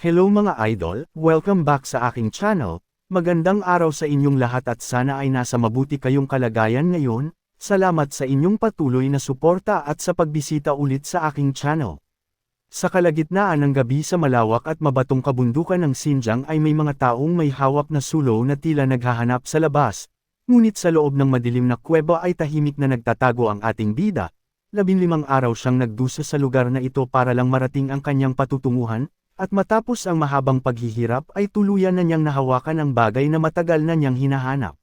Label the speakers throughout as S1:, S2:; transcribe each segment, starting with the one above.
S1: Hello mga idol, welcome back sa aking channel. Magandang araw sa inyong lahat at sana ay nasa mabuti kayong kalagayan ngayon. Salamat sa inyong patuloy na suporta at sa pagbisita ulit sa aking channel. Sa kalagitnaan ng gabi sa malawak at mabatong kabundukan ng Xinjiang ay may mga taong may hawak na sulo na tila naghahanap sa labas. Ngunit sa loob ng madilim na kuweba ay tahimik na nagtatago ang ating bida. 15 araw siyang nagdusa sa lugar na ito para lang marating ang kanyang patutunguhan. At matapos ang mahabang paghihirap ay tuluyan na niyang nahawakan ang bagay na matagal na niyang hinahanap.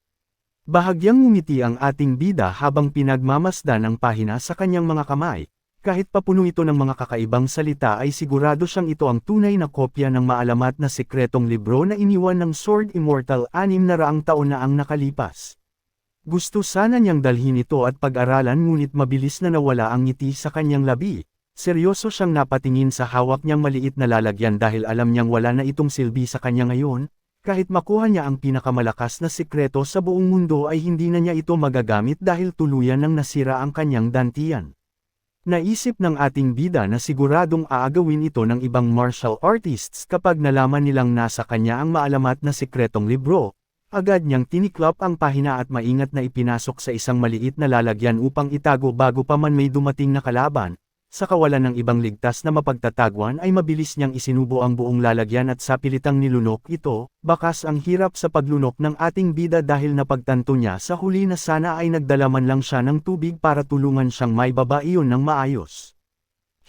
S1: Bahagyang ngumiti ang ating bida habang pinagmamasdan ang pahina sa kanyang mga kamay. Kahit papuno ito ng mga kakaibang salita ay sigurado siyang ito ang tunay na kopya ng maalamat na sikretong libro na iniwan ng Sword Immortal 600 taon na ang nakalipas. Gusto sana niyang dalhin ito at pag-aralan ngunit mabilis na nawala ang ngiti sa kanyang labi. Seryoso siyang napatingin sa hawak niyang maliit na lalagyan dahil alam niyang wala na itong silbi sa kanya ngayon, kahit makuha niya ang pinakamalakas na sikreto sa buong mundo ay hindi na niya ito magagamit dahil tuluyan nang nasira ang kanyang dantian. Naisip ng ating bida na siguradong aagawin ito ng ibang martial artists kapag nalaman nilang nasa kanya ang maalamat na sikretong libro. Agad niyang tiniklop ang pahina at maingat na ipinasok sa isang maliit na lalagyan upang itago bago pa man may dumating na kalaban. Sa kawalan ng ibang ligtas na mapagtatagwan ay mabilis niyang isinubo ang buong lalagyan at sa pilitang nilunok ito, bakas ang hirap sa paglunok ng ating bida dahil napagtanto niya sa huli na sana ay nagdala man lang siya ng tubig para tulungan siyang maibaba iyon ng maayos.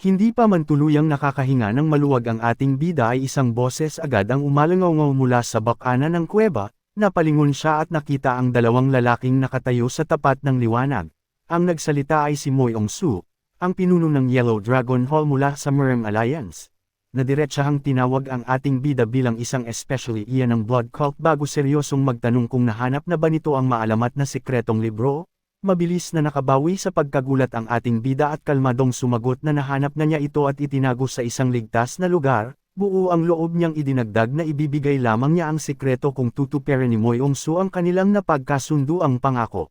S1: Hindi pa man tuluyang nakakahinga ng maluwag ang ating bida ay isang boses agad ang umalangaw mula sa bakana ng kuweba, napalingon siya at nakita ang dalawang lalaking nakatayo sa tapat ng liwanag. Ang nagsalita ay si Moyong-su, ang pinuno ng Yellow Dragon Hall mula sa Merem Alliance. Nadiretsahang tinawag ang ating bida bilang isang especially iyan ng blood cult bago seryosong magtanong kung nahanap na ba nito ang maalamat na sikretong libro. Mabilis na nakabawi sa pagkagulat ang ating bida at kalmadong sumagot na nahanap na niya ito at itinago sa isang ligtas na lugar. Buo ang loob niyang idinagdag na ibibigay lamang niya ang sikreto kung tutuparin ni Moyong-su ang kanilang napagkasunduang pangako.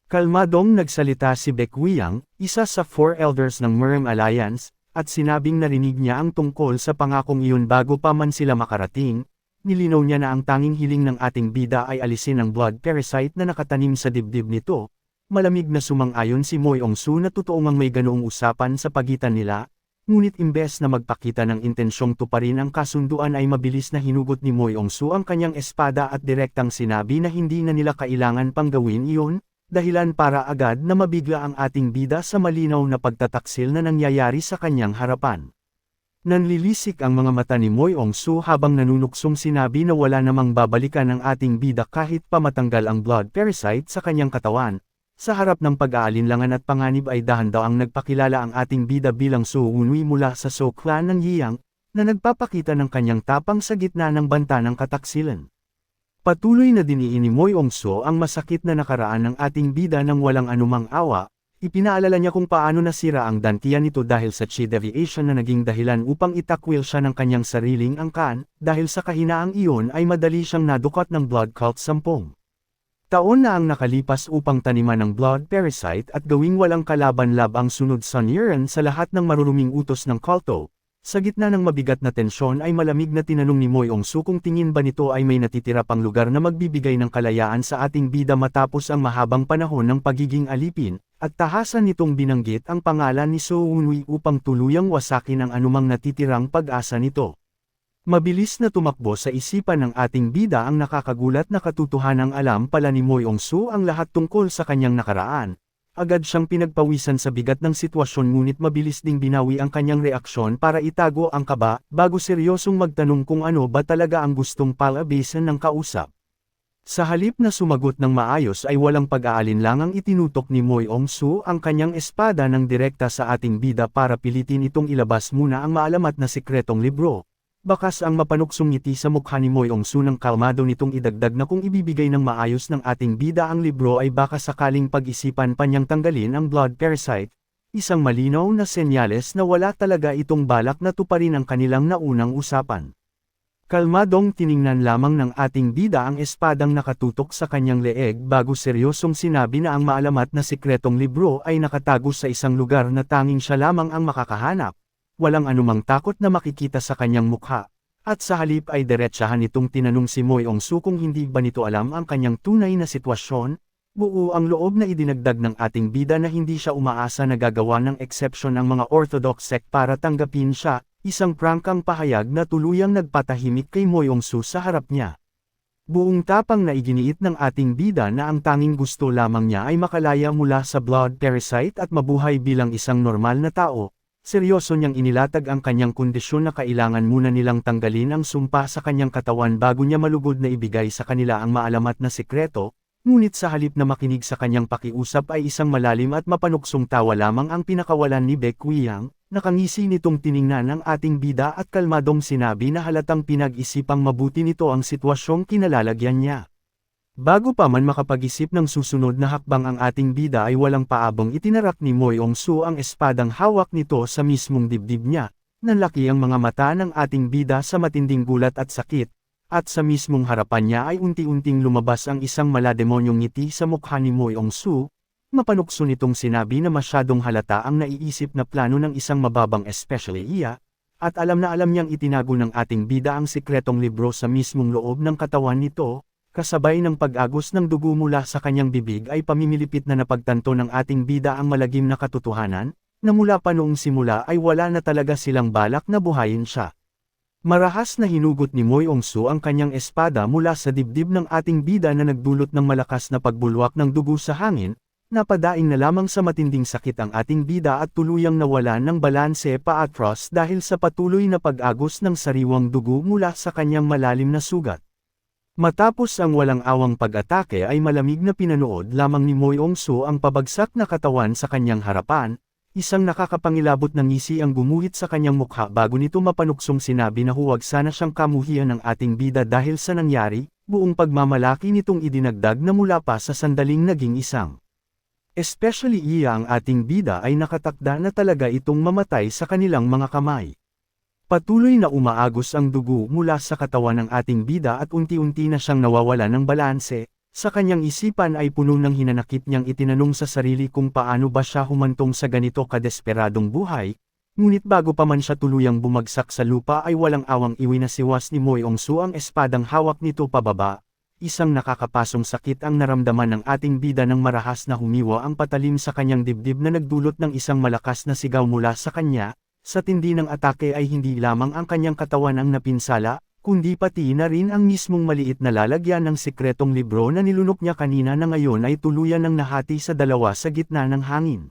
S1: Kalmadong nagsalita si Baekwiyang, isa sa 4 elders ng Merem Alliance, at sinabing narinig niya ang tungkol sa pangakong iyon bago pa man sila makarating. Nilinaw niya na ang tanging hiling ng ating bida ay alisin ang blood parasite na nakatanim sa dibdib nito. Malamig na sumang-ayon si Moyong-su na totoong may ganoong usapan sa pagitan nila, ngunit imbes na magpakita ng intensyong tuparin ang kasunduan ay mabilis na hinugot ni Moyong-su ang kanyang espada at direktang sinabi na hindi na nila kailangan pang gawin iyon. Dahilan para agad na mabigla ang ating bida sa malinaw na pagtataksil na nangyayari sa kanyang harapan. Nanlilisik ang mga mata ni Moyong-su habang nanunuksong sinabi na wala namang babalikan ang ating bida kahit pa matanggal ang blood parasite sa kanyang katawan. Sa harap ng pag-aalinlangan at panganib ay dahan-daw ang nagpakilala ang ating bida bilang Su Wunwi mula sa So Clan ng Yiyang, na nagpapakita ng kanyang tapang sa gitna ng banta ng kataksilan. Patuloy na diniin ni Moyong-su ang masakit na nakaraan ng ating bida nang walang anumang awa, ipinaalala niya kung paano nasira ang dantian nito dahil sa chi deviation na naging dahilan upang itakwil siya ng kanyang sariling angkan, dahil sa kahinaang iyon ay madali siyang nadukat ng blood cult 10 taon na ang nakalipas upang taniman ng blood parasite at gawing walang kalaban-lab ang sunod Sun Yuan sa lahat ng maruruming utos ng kulto. Sa gitna ng mabigat na tensyon ay malamig na tinanong ni Moyong-su kung tingin ba nito ay may natitira pang lugar na magbibigay ng kalayaan sa ating bida matapos ang mahabang panahon ng pagiging alipin, at tahasan nitong binanggit ang pangalan ni So Wunwi upang tuluyang wasakin ang anumang natitirang pag-asa nito. Mabilis na tumakbo sa isipan ng ating bida ang nakakagulat na katotohanang alam pala ni Moyong-su ang lahat tungkol sa kanyang nakaraan. Agad siyang pinagpawisan sa bigat ng sitwasyon ngunit mabilis ding binawi ang kanyang reaksyon para itago ang kaba, bago seryosong magtanong kung ano ba talaga ang gustong palabasin ng kausap. Sa halip na sumagot ng maayos ay walang pag-aalinlangang itinutok ni Moyong-su ang kanyang espada ng direkta sa ating bida para pilitin itong ilabas muna ang maalamat na sikretong libro. Bakas ang mapanuksong ngiti sa mukha ni Moyong-su nang kalmado nitong idagdag na kung ibibigay ng maayos ng ating bida ang libro ay baka sakaling pag-isipan pa niyang tanggalin ang blood parasite, isang malinaw na senyales na wala talaga itong balak na tuparin ang kanilang naunang usapan. Kalmadong tiningnan lamang ng ating bida ang espadang nakatutok sa kanyang leeg bago seryosong sinabi na ang maalamat na sikretong libro ay nakatago sa isang lugar na tanging siya lamang ang makakahanap. Walang anumang takot na makikita sa kanyang mukha. At sa halip ay diretsahan nitong tinanong si Moyong-su kung hindi ba nito alam ang kanyang tunay na sitwasyon. Buo ang loob na idinagdag ng ating bida na hindi siya umaasa na gagawa ng exception ang mga Orthodox sect para tanggapin siya, isang prangkang pahayag na tuluyang nagpatahimik kay Moyong-su sa harap niya. Buong tapang na iginiit ng ating bida na ang tanging gusto lamang niya ay makalaya mula sa blood parasite at mabuhay bilang isang normal na tao. Seryoso niyang inilatag ang kanyang kondisyon na kailangan muna nilang tanggalin ang sumpa sa kanyang katawan bago niya malugod na ibigay sa kanila ang maalamat na sikreto, ngunit sa halip na makinig sa kanyang pakiusap ay isang malalim at mapanuksong tawa lamang ang pinakawalan ni Baekwiyang. Nakangisi nitong tiningnan ng ating bida at kalmadong sinabi na halatang pinag-isipang mabuti nito ang sitwasyong kinalalagyan niya. Bago pa man makapag-isip ng susunod na hakbang ang ating bida ay walang paabong itinarak ni Moyong-su ang espadang hawak nito sa mismong dibdib niya. Nanlaki ang mga mata ng ating bida sa matinding gulat at sakit, at sa mismong harapan niya ay unti-unting lumabas ang isang malademonyong ngiti sa mukha ni Moyong-su. Mapanukso nitong sinabi na masyadong halata ang naiisip na plano ng isang mababang especially iya, at alam na alam niyang itinago ng ating bida ang sikretong libro sa mismong loob ng katawan nito. Kasabay ng pag-agos ng dugo mula sa kanyang bibig ay pamimilipit na napagtanto ng ating bida ang malagim na katotohanan, na mula pa noong simula ay wala na talaga silang balak na buhayin siya. Marahas na hinugot ni Moyong-su ang kanyang espada mula sa dibdib ng ating bida na nagdulot ng malakas na pagbulwak ng dugo sa hangin, napadaing na lamang sa matinding sakit ang ating bida at tuluyang nawalan ng balanse paatros dahil sa patuloy na pag-agos ng sariwang dugo mula sa kanyang malalim na sugat. Matapos ang walang awang pag-atake ay malamig na pinanood lamang ni Moyong-su ang pabagsak na katawan sa kanyang harapan, isang nakakapangilabot na ngisi ang gumuhit sa kanyang mukha bago nito mapanuksong sinabi na huwag sana siyang kamuhian ng ating bida dahil sa nangyari, buong pagmamalaki nitong idinagdag na mula pa sa sandaling naging isang. Especially iya ang ating bida ay nakatakda na talaga itong mamatay sa kanilang mga kamay. Patuloy na umaagos ang dugo mula sa katawan ng ating bida at unti-unti na siyang nawawala ng balanse, sa kanyang isipan ay puno ng hinanakit niyang itinanong sa sarili kung paano ba siya humantong sa ganito kadesperadong buhay, ngunit bago pa man siya tuluyang bumagsak sa lupa ay walang awang iwinasiwas ni Moyong-su ang espadang hawak nito pababa. Isang nakakapasong sakit ang naramdaman ng ating bida nang marahas na humiwa ang patalim sa kanyang dibdib na nagdulot ng isang malakas na sigaw mula sa kanya. Sa tindi ng atake ay hindi lamang ang kanyang katawan ang napinsala, kundi pati na rin ang mismong maliit na lalagyan ng sikretong libro na nilunok niya kanina na ngayon ay tuluyan ng nahati sa dalawa sa gitna ng hangin.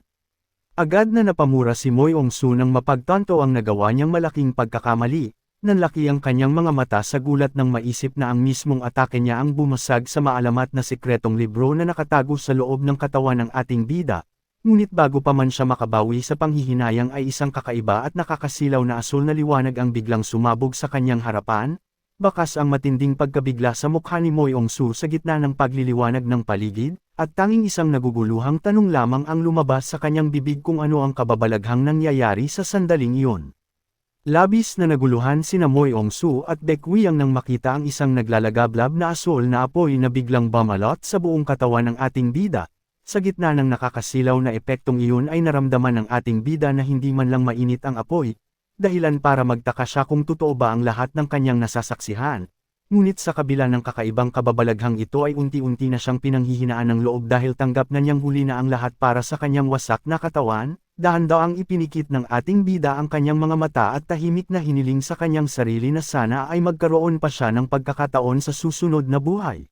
S1: Agad na napamura si Moyong-su nang mapagtanto ang nagawa niyang malaking pagkakamali, nanlaki ang kanyang mga mata sa gulat nang maisip na ang mismong atake niya ang bumasag sa maalamat na sikretong libro na nakatago sa loob ng katawan ng ating bida. Ngunit bago pa man siya makabawi sa panghihinayang ay isang kakaiba at nakakasilaw na asul na liwanag ang biglang sumabog sa kanyang harapan, bakas ang matinding pagkabigla sa mukha ni Moyong-su sa gitna ng pagliliwanag ng paligid, at tanging isang naguguluhang tanong lamang ang lumabas sa kanyang bibig kung ano ang kababalaghang nangyayari sa sandaling iyon. Labis na naguluhan sina Moyong-su at Baekwiyang nang makita ang isang naglalagablab na asul na apoy na biglang bumalot sa buong katawan ng ating bida. Sa gitna ng nakakasilaw na epektong iyon ay naramdaman ng ating bida na hindi man lang mainit ang apoy, dahilan para magtaka siya kung totoo ba ang lahat ng kanyang nasasaksihan. Ngunit sa kabila ng kakaibang kababalaghang ito ay unti-unti na siyang pinanghihinaan ng loob dahil tanggap na niyang huli na ang lahat para sa kanyang wasak na katawan, dahan-daang ipinikit ng ating bida ang kanyang mga mata at tahimik na hiniling sa kanyang sarili na sana ay magkaroon pa siya ng pagkakataon sa susunod na buhay.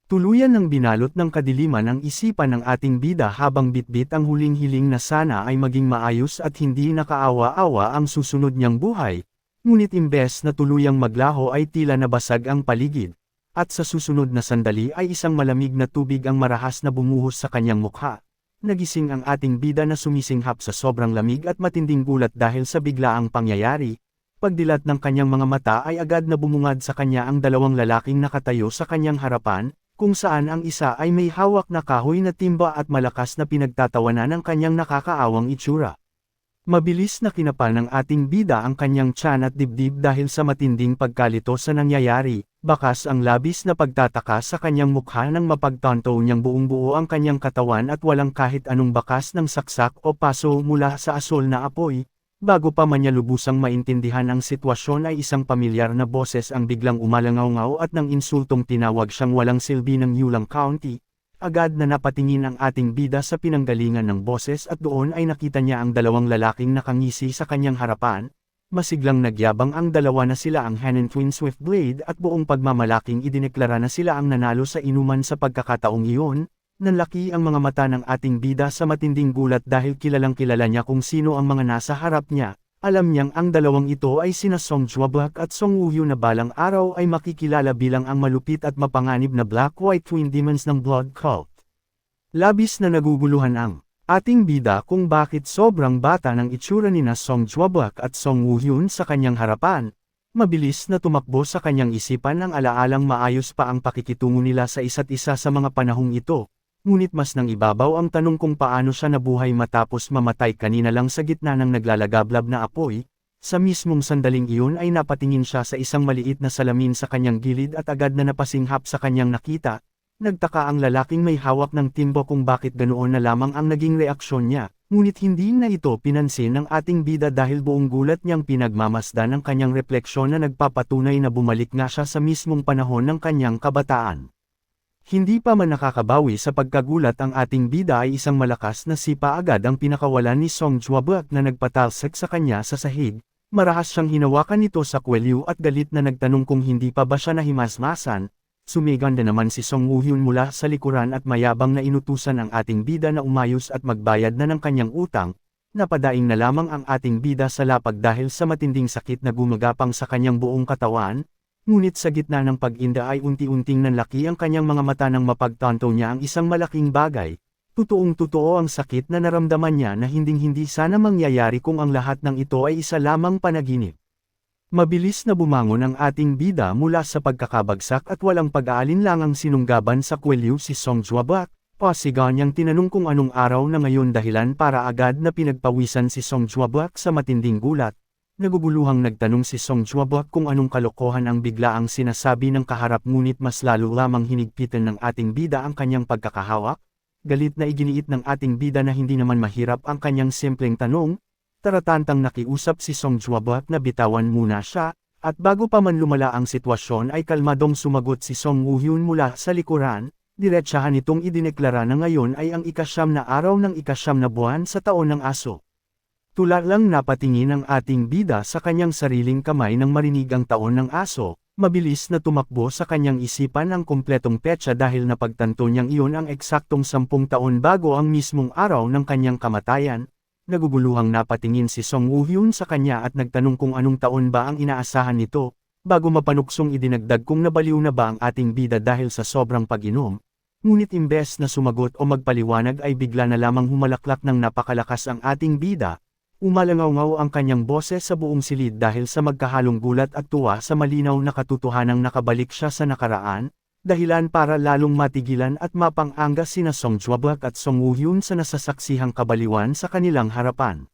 S1: Tuluyan ng binalot ng kadiliman ang isipan ng ating bida habang bitbit ang huling hiling na sana ay maging maayos at hindi nakaawa-awa ang susunod niyang buhay, ngunit imbes na tuluyang maglaho ay tila nabasag ang paligid, at sa susunod na sandali ay isang malamig na tubig ang marahas na bumuhos sa kanyang mukha. Nagising ang ating bida na sumisinghap sa sobrang lamig at matinding gulat dahil sa biglaang pangyayari. Pagdilat ng kanyang mga mata ay agad na bumungad sa kanya ang dalawang lalaking nakatayo sa kanyang harapan, kung saan ang isa ay may hawak na kahoy na timba at malakas na pinagtatawanan ng kanyang nakakaawang itsura. Mabilis na kinapal ng ating bida ang kanyang tiyan at dibdib dahil sa matinding pagkalito sa nangyayari, bakas ang labis na pagtataka sa kanyang mukha nang mapagtanto niyang buong-buo ang kanyang katawan at walang kahit anong bakas ng saksak o paso mula sa asul na apoy. Bago pa man niya lubusang maintindihan ang sitwasyon ay isang pamilyar na boses ang biglang umalangaw-ngaw at ng insultong tinawag siyang walang silbi ng Yulang County. Agad na napatingin ang ating bida sa pinanggalingan ng boses at doon ay nakita niya ang dalawang lalaking nakangisi sa kanyang harapan. Masiglang nagyabang ang dalawa na sila ang Hanan Twin Swiftblade at buong pagmamalaking idineklara na sila ang nanalo sa inuman sa pagkakataong iyon. Nanlaki ang mga mata ng ating bida sa matinding gulat dahil kilalang kilala niya kung sino ang mga nasa harap niya. Alam niyang ang dalawang ito ay sina Song Juabak at Song Woo-hyo na balang araw ay makikilala bilang ang malupit at mapanganib na Black-White Twin Demons ng Blood Cult. Labis na naguguluhan ang ating bida kung bakit sobrang bata ng itsura nina Song Juabak at Song Woo-hyo sa kanyang harapan. Mabilis na tumakbo sa kanyang isipan ang alaalang maayos pa ang pakikitungo nila sa isa't isa sa mga panahong ito. Ngunit mas nang ibabaw ang tanong kung paano siya nabuhay matapos mamatay kanina lang sa gitna ng naglalagablab na apoy. Sa mismong sandaling iyon ay napatingin siya sa isang maliit na salamin sa kanyang gilid at agad na napasinghap sa kanyang nakita. Nagtaka ang lalaking may hawak ng timbo kung bakit ganoon na lamang ang naging reaksyon niya. Ngunit hindi na ito pinansin ng ating bida dahil buong gulat niyang pinagmamasdan ang kanyang refleksyon na nagpapatunay na bumalik nga siya sa mismong panahon ng kanyang kabataan. Hindi pa man nakakabawi sa pagkagulat ang ating bida ay isang malakas na sipa agad ang pinakawalan ni Song Juabak na nagpatalsik sa kanya sa sahig. Marahas siyang hinawakan nito sa kwelyo at galit na nagtanong kung hindi pa ba siya nahimasmasan. Sumiganda naman si Song Woo-hyo mula sa likuran at mayabang na inutusan ang ating bida na umayos at magbayad na ng kanyang utang. Napadaing na lamang ang ating bida sa lapag dahil sa matinding sakit na gumagapang sa kanyang buong katawan. Ngunit sa gitna ng pag-inda ay unti-unting nanlaki ang kanyang mga mata nang mapagtanto niya ang isang malaking bagay. Totoong-totoo ang sakit na naramdaman niya na hinding-hindi sana mangyayari kung ang lahat ng ito ay isa lamang panaginip. Mabilis na bumangon ang ating bida mula sa pagkakabagsak at walang pag-aalinlangang sinunggaban sa kwelyo si Song Juabak. Pasigaw niyang tinanong kung anong araw na ngayon dahilan para agad na pinagpawisan si Song Juabak sa matinding gulat. Naguguluhang nagtanong si Song Juabak kung anong kalokohan ang biglaang sinasabi ng kaharap ngunit mas lalo lamang hinigpitan ng ating bida ang kanyang pagkakahawak. Galit na iginiit ng ating bida na hindi naman mahirap ang kanyang simpleng tanong. Taratantang nakiusap si Song Juabak na bitawan muna siya, at bago pa man lumala ang sitwasyon ay kalmadong sumagot si Song Woo-hyo mula sa likuran. Diretsahan itong idineklara na ngayon ay ang ikasyam na araw ng ikasyam na buwan sa taon ng aso. Tula lang napatingin ang ating bida sa kanyang sariling kamay nang marinig ang taon ng aso, mabilis na tumakbo sa kanyang isipan ang kumpletong petsa dahil napagtanto niyang iyon ang eksaktong 10 taon bago ang mismong araw ng kanyang kamatayan. Naguguluhang napatingin si Song Woo-hyo sa kanya at nagtanong kung anong taon ba ang inaasahan nito, bago mapanuksong idinagdag kung nabaliw na ba ang ating bida dahil sa sobrang pag-inom. Ngunit imbes na sumagot o magpaliwanag ay bigla na lamang humalaklak ng napakalakas ang ating bida. Umalangaw-ngaw ang kanyang boses sa buong silid dahil sa magkahalong gulat at tuwa sa malinaw na katotohanang nakabalik siya sa nakaraan, dahilan para lalong matigilan at mapang-angga sina Song Juabak at Song Woo-hyo sa nasasaksihang kabaliwan sa kanilang harapan.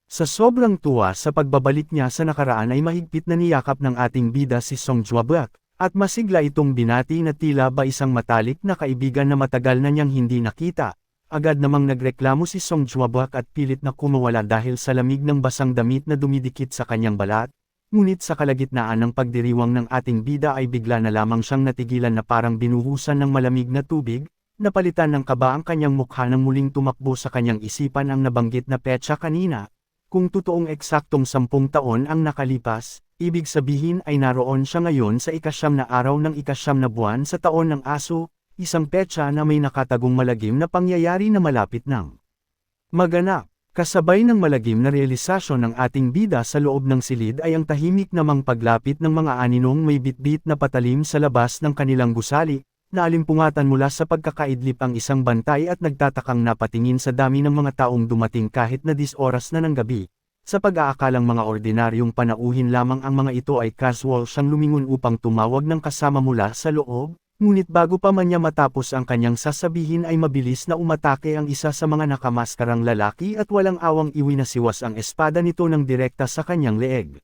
S1: Sa sobrang tuwa sa pagbabalik niya sa nakaraan ay mahigpit na niyakap ng ating bida si Song Juabak, at masigla itong binati na tila ba isang matalik na kaibigan na matagal na niyang hindi nakita. Agad namang nagreklamo si Song Juabak at pilit na kumawala dahil sa lamig ng basang damit na dumidikit sa kanyang balat, ngunit sa kalagitnaan ng pagdiriwang ng ating bida ay bigla na lamang siyang natigilan na parang binuhusan ng malamig na tubig, napalitan ng kaba ang kanyang mukha nang muling tumakbo sa kanyang isipan ang nabanggit na petsa kanina. Kung totoong eksaktong 10 taon ang nakalipas, ibig sabihin ay naroon siya ngayon sa ikasyam na araw ng ikasyam na buwan sa taon ng aso. Isang petsa na may nakatagong malagim na pangyayari na malapit ng maganap. Kasabay ng malagim na realisasyon ng ating bida sa loob ng silid ay ang tahimik namang paglapit ng mga aninong may bitbit na patalim sa labas ng kanilang gusali, na alimpungatan mula sa pagkakaidlip ang isang bantay at nagtatakang napatingin sa dami ng mga taong dumating kahit na 10 oras na ng gabi. Sa pag-aakalang mga ordinaryong panauhin lamang ang mga ito ay casual siyang lumingon upang tumawag ng kasama mula sa loob. Ngunit bago pa man niya matapos ang kanyang sasabihin ay mabilis na umatake ang isa sa mga nakamaskarang lalaki at walang awang iwinasiwas ang espada nito ng direkta sa kanyang leeg.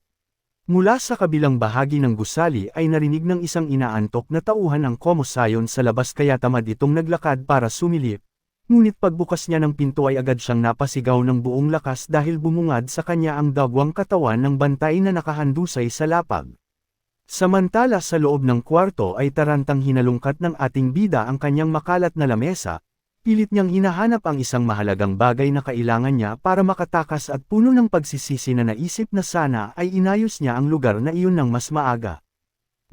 S1: Mula sa kabilang bahagi ng gusali ay narinig ng isang inaantok na tauhan ang komosayon sa labas kaya tamad itong naglakad para sumilip. Ngunit pagbukas niya ng pinto ay agad siyang napasigaw ng buong lakas dahil bumungad sa kanya ang dagwang katawan ng bantay na nakahandusay sa lapag. Samantala sa loob ng kwarto ay tarantang hinalungkat ng ating bida ang kanyang makalat na lamesa, pilit niyang hinahanap ang isang mahalagang bagay na kailangan niya para makatakas at puno ng pagsisisi na naisip na sana ay inayos niya ang lugar na iyon ng mas maaga.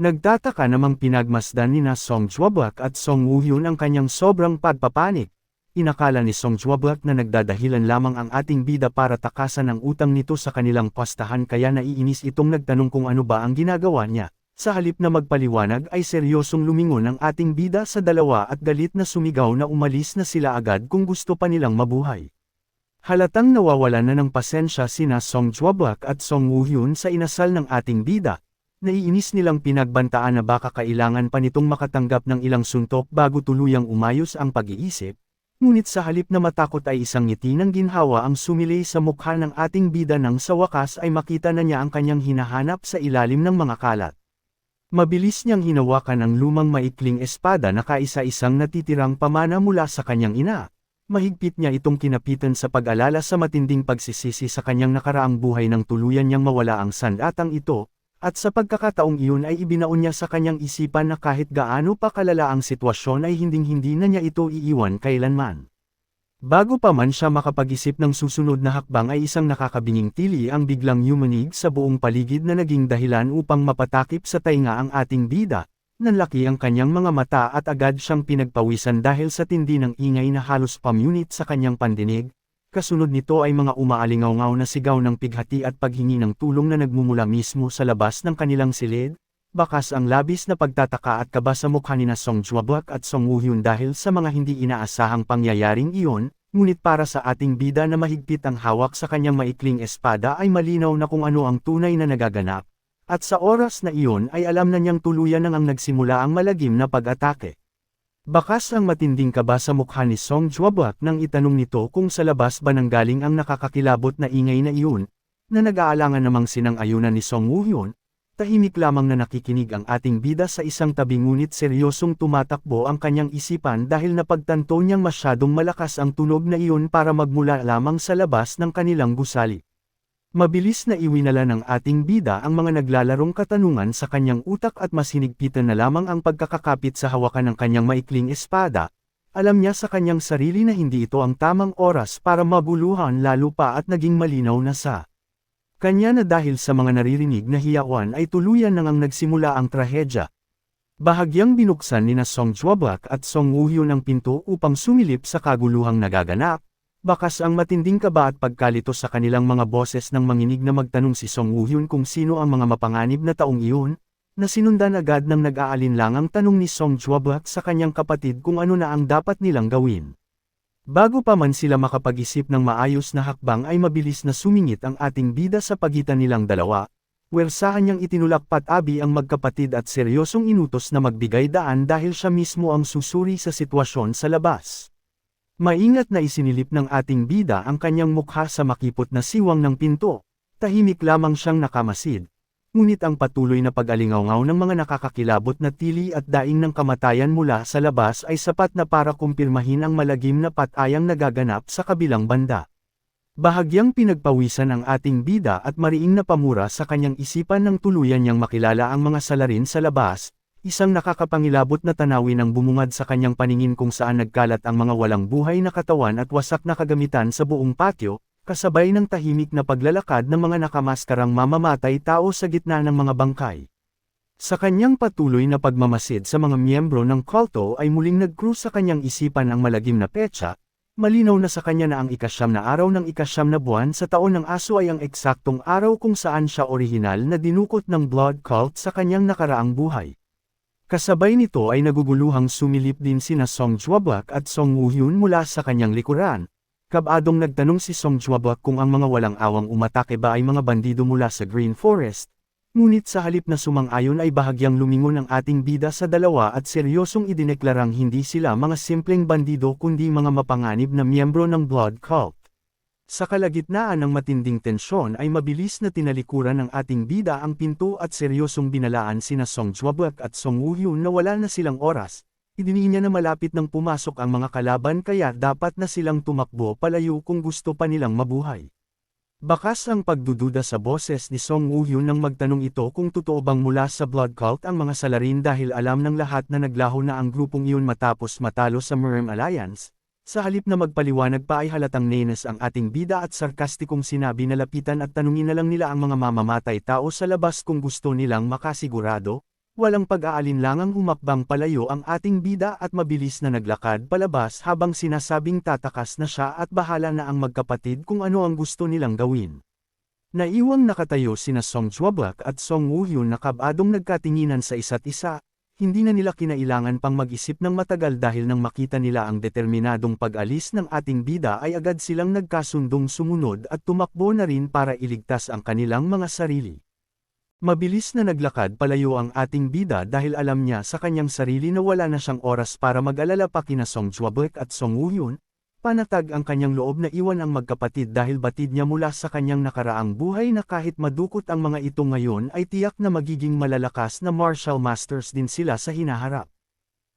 S1: Nagtataka namang pinagmasdan ni Song Juabak at Song Woo-hyun ang kanyang sobrang pagpapanik. Inakala ni Song Juabak na nagdadahilan lamang ang ating bida para takasan ang utang nito sa kanilang pastahan kaya naiinis itong nagtanong kung ano ba ang ginagawa niya. Sa halip na magpaliwanag ay seryosong lumingon ang ating bida sa dalawa at galit na sumigaw na umalis na sila agad kung gusto pa nilang mabuhay. Halatang nawawalan na ng pasensya sina Song Juabak at Song Woo-hyun sa inasal ng ating bida. Naiinis nilang pinagbantaan na baka kailangan pa nitong makatanggap ng ilang suntok bago tuluyang umayos ang pag-iisip. Ngunit sa halip na matakot ay isang ngiti ng ginhawa ang sumilay sa mukha ng ating bida nang sa wakas ay makita na niya ang kanyang hinahanap sa ilalim ng mga kalat. Mabilis niyang hinawakan ang lumang maikling espada na kaisa-isang natitirang pamana mula sa kanyang ina. Mahigpit niya itong kinapitan sa pag-alala sa matinding pagsisisi sa kanyang nakaraang buhay nang tuluyan niyang mawala ang sandatang ito, at sa pagkakataong iyon ay ibinaon niya sa kanyang isipan na kahit gaano pa kalala ang sitwasyon ay hinding-hindi na niya ito iiwan kailanman. Bago pa man siya makapag-isip ng susunod na hakbang ay isang nakakabinging tili ang biglang yumanig sa buong paligid na naging dahilan upang mapatakip sa tainga ang ating bida. Nanlaki ang kanyang mga mata at agad siyang pinagpawisan dahil sa tindi ng ingay na halos pamunit sa kanyang pandinig. Kasunod nito ay mga umaalingaw-ngaw na sigaw ng pighati at paghingi ng tulong na nagmumula mismo sa labas ng kanilang silid. Bakas ang labis na pagtataka at kaba sa mukha ni Song Juabak at Song Woo-hyun dahil sa mga hindi inaasahang pangyayaring iyon, ngunit para sa ating bida na mahigpit ang hawak sa kanyang maikling espada ay malinaw na kung ano ang tunay na nagaganap. At sa oras na iyon ay alam na niyang tuluyan nang ang nagsimula ang malagim na pag-atake. Bakas ang matinding kaba sa mukha ni Song Juabak nang itanong nito kung sa labas ba nanggaling ang nakakakilabot na ingay na iyon, na nag-aalangan namang sinang-ayunan ni Song Woo-hyun. Tahimik lamang na nakikinig ang ating bida sa isang tabi ngunit seryosong tumatakbo ang kanyang isipan dahil napagtanto niyang masyadong malakas ang tunog na iyon para magmula lamang sa labas ng kanilang gusali. Mabilis na iwinala ng ating bida ang mga naglalarong katanungan sa kanyang utak at mas hinigpitan na lamang ang pagkakakapit sa hawakan ng kanyang maikling espada. Alam niya sa kanyang sarili na hindi ito ang tamang oras para mabuluhan lalo pa at naging malinaw na sa kanya na dahil sa mga naririnig na hiyawan ay tuluyan nang ang nagsimula ang trahedya. Bahagyang binuksan ni Song Juabak at Song Woo-hyun ang pinto upang sumilip sa kaguluhang nagaganap. Bakas ang matinding kaba at pagkalito sa kanilang mga boses nang manginig na magtanong si Song Woo-hyun kung sino ang mga mapanganib na taong iyon, na sinundan agad ng nag-aalinlangang tanong ni Song Juabak sa kanyang kapatid kung ano na ang dapat nilang gawin. Bago pa man sila makapag-isip ng maayos na hakbang ay mabilis na sumingit ang ating bida sa pagitan nilang dalawa. Wersahan niyang itinulak patabi ang magkapatid at seryosong inutos na magbigay daan dahil siya mismo ang susuri sa sitwasyon sa labas. Maingat na isinilip ng ating bida ang kanyang mukha sa makipot na siwang ng pinto. Tahimik lamang siyang nakamasid. Ngunit ang patuloy na pag-alingaw-ngaw ng mga nakakakilabot na tili at daing ng kamatayan mula sa labas ay sapat na para kumpirmahin ang malagim na patayang nagaganap sa kabilang banda. Bahagyang pinagpawisan ang ating bida at mariing na pamura sa kanyang isipan nang tuluyan niyang makilala ang mga salarin sa labas, isang nakakapangilabot na tanawin ang bumungad sa kanyang paningin kung saan nagkalat ang mga walang buhay na katawan at wasak na kagamitan sa buong patio, kasabay ng tahimik na paglalakad ng mga nakamaskarang mamamatay tao sa gitna ng mga bangkay. Sa kanyang patuloy na pagmamasid sa mga miyembro ng kulto ay muling nag-cruise sa kanyang isipan ang malagim na petsa, malinaw na sa kanya na ang ikasyam na araw ng ikasyam na buwan sa taon ng aso ay ang eksaktong araw kung saan siya orihinal na dinukot ng blood cult sa kanyang nakaraang buhay. Kasabay nito ay naguguluhang sumilip din sina Song Juabak at Song Woo-hyun mula sa kanyang likuran. Kabadong nagtanong si Song Juabak kung ang mga walang awang umatake ba ay mga bandido mula sa Green Forest. Ngunit sa halip na sumang-ayon ay bahagyang lumingon ang ating bida sa dalawa at seryosong idineklarang hindi sila mga simpleng bandido kundi mga mapanganib na miyembro ng Blood Cult. Sa kalagitnaan ng matinding tensyon ay mabilis na tinalikuran ng ating bida ang pinto at seryosong binalaan sina Song Juabak at Song Woo-hyun na wala na silang oras. Idiniin niya na malapit nang pumasok ang mga kalaban kaya dapat na silang tumakbo palayo kung gusto pa nilang mabuhay. Bakas ang pagdududa sa boses ni Song Woo-hyun nang magtanong ito kung totoo bang mula sa blood cult ang mga salarin dahil alam ng lahat na naglaho na ang grupong iyon matapos matalo sa Murem Alliance. Sa halip na magpaliwanag pa ay halatang nenes ang ating bida at sarkastikong sinabi na lapitan at tanungin na lang nila ang mga mamamatay tao sa labas kung gusto nilang makasigurado. Walang pag-aalinlangang humakbang palayo ang ating bida at mabilis na naglakad palabas habang sinasabing tatakas na siya at bahala na ang magkapatid kung ano ang gusto nilang gawin. Naiwang nakatayo sina Song Juabak at Song Woo-hyun na kabadong nagkatinginan sa isa't isa, hindi na nila kinailangan pang mag-isip ng matagal dahil nang makita nila ang determinadong pag-alis ng ating bida ay agad silang nagkasundong sumunod at tumakbo na rin para iligtas ang kanilang mga sarili. Mabilis na naglakad palayo ang ating bida dahil alam niya sa kanyang sarili na wala na siyang oras para mag-alala pa kina Song Juabak at Song Woo-hyun. Panatag ang kanyang loob na iwan ang magkapatid dahil batid niya mula sa kanyang nakaraang buhay na kahit madukot ang mga ito ngayon ay tiyak na magiging malalakas na martial masters din sila sa hinaharap.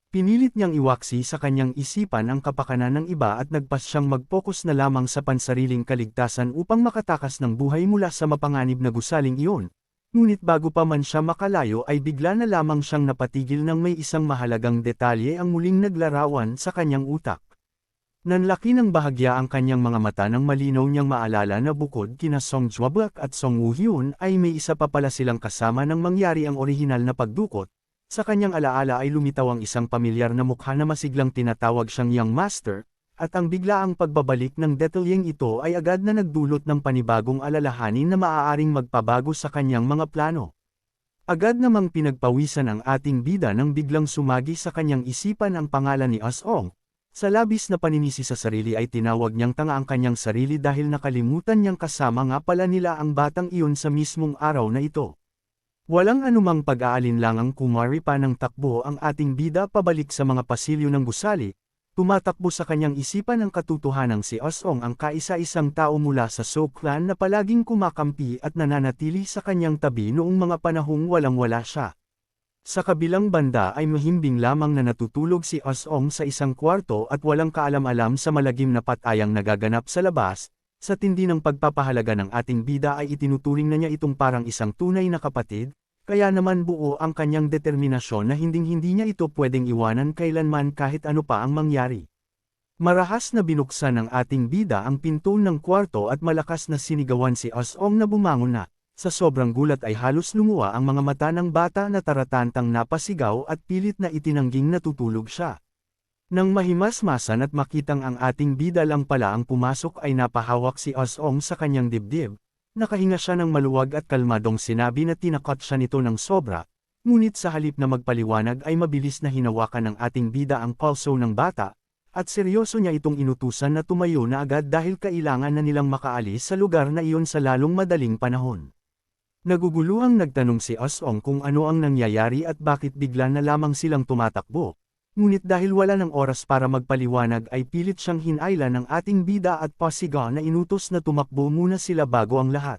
S1: Pinilit niyang iwaksi sa kanyang isipan ang kapakanan ng iba at nagpas siyang mag-focus na lamang sa pansariling kaligtasan upang makatakas ng buhay mula sa mapanganib na gusaling iyon. Ngunit bago pa man siya makalayo ay bigla na lamang siyang napatigil nang may isang mahalagang detalye ang muling naglarawan sa kanyang utak. Nanlaki ng bahagya ang kanyang mga mata nang malinaw niyang maalala na bukod kina Song Juabak at Song Woo-hyun ay may isa pa pala silang kasama nang mangyari ang orihinal na pagdukot. Sa kanyang alaala ay lumitaw ang isang pamilyar na mukha na masiglang tinatawag siyang Young Master, at ang biglaang pagbabalik ng detalyeng ito ay agad na nagdulot ng panibagong alalahanin na maaaring magpabago sa kanyang mga plano. Agad namang pinagpawisan ang ating bida nang biglang sumagi sa kanyang isipan ang pangalan ni As-ong. Sa labis na paninisi sa sarili ay tinawag niyang tanga ang kanyang sarili dahil nakalimutan niyang kasama nga pala nila ang batang iyon sa mismong araw na ito. Walang anumang pag-aalinlangang kumari pa ng takbo ang ating bida pabalik sa mga pasilyo ng gusali. Tumatakbo sa kanyang isipan ang katotohanang si As-ong ang kaisa-isang tao mula sa So clan na palaging kumakampi at nananatili sa kanyang tabi noong mga panahong walang-wala siya. Sa kabilang banda ay mahimbing lamang na natutulog si As-ong sa isang kwarto at walang kaalam-alam sa malagim na patayang nagaganap sa labas. Sa tindi ng pagpapahalaga ng ating bida ay itinuturing na niya itong parang isang tunay na kapatid. Kaya naman buo ang kanyang determinasyon na hinding-hindi niya ito pwedeng iwanan kailanman kahit ano pa ang mangyari. Marahas na binuksan ng ating bida ang pinto ng kwarto at malakas na sinigawan si As-ong na bumangon na. Sa sobrang gulat ay halos lumuwa ang mga mata ng bata na taratantang napasigaw at pilit na itinangging natutulog siya. Nang mahimasmasan at makitang ang ating bida lang pala ang pumasok ay napahawak si As-ong sa kanyang dibdib. Nakahinga siya ng maluwag at kalmadong sinabi na tinakot siya nito ng sobra, ngunit sa halip na magpaliwanag ay mabilis na hinawakan ng ating bida ang pulso ng bata, at seryoso niya itong inutusan na tumayo na agad dahil kailangan na nilang makaalis sa lugar na iyon sa lalong madaling panahon. Naguguluhang nagtanong si As-ong kung ano ang nangyayari at bakit bigla na lamang silang tumatakbo. Ngunit dahil wala ng oras para magpaliwanag ay pilit siyang hinayla ng ating bida at pasiga na inutos na tumakbo muna sila bago ang lahat.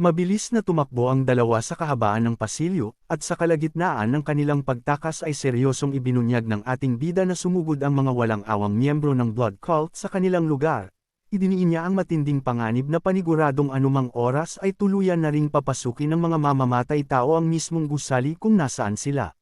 S1: Mabilis na tumakbo ang dalawa sa kahabaan ng pasilyo, at sa kalagitnaan ng kanilang pagtakas ay seryosong ibinunyag ng ating bida na sumugod ang mga walang awang miyembro ng blood cult sa kanilang lugar. Idiniin niya ang matinding panganib na paniguradong anumang oras ay tuluyan na ring papasukin ng mga mamamatay tao ang mismong gusali kung nasaan sila.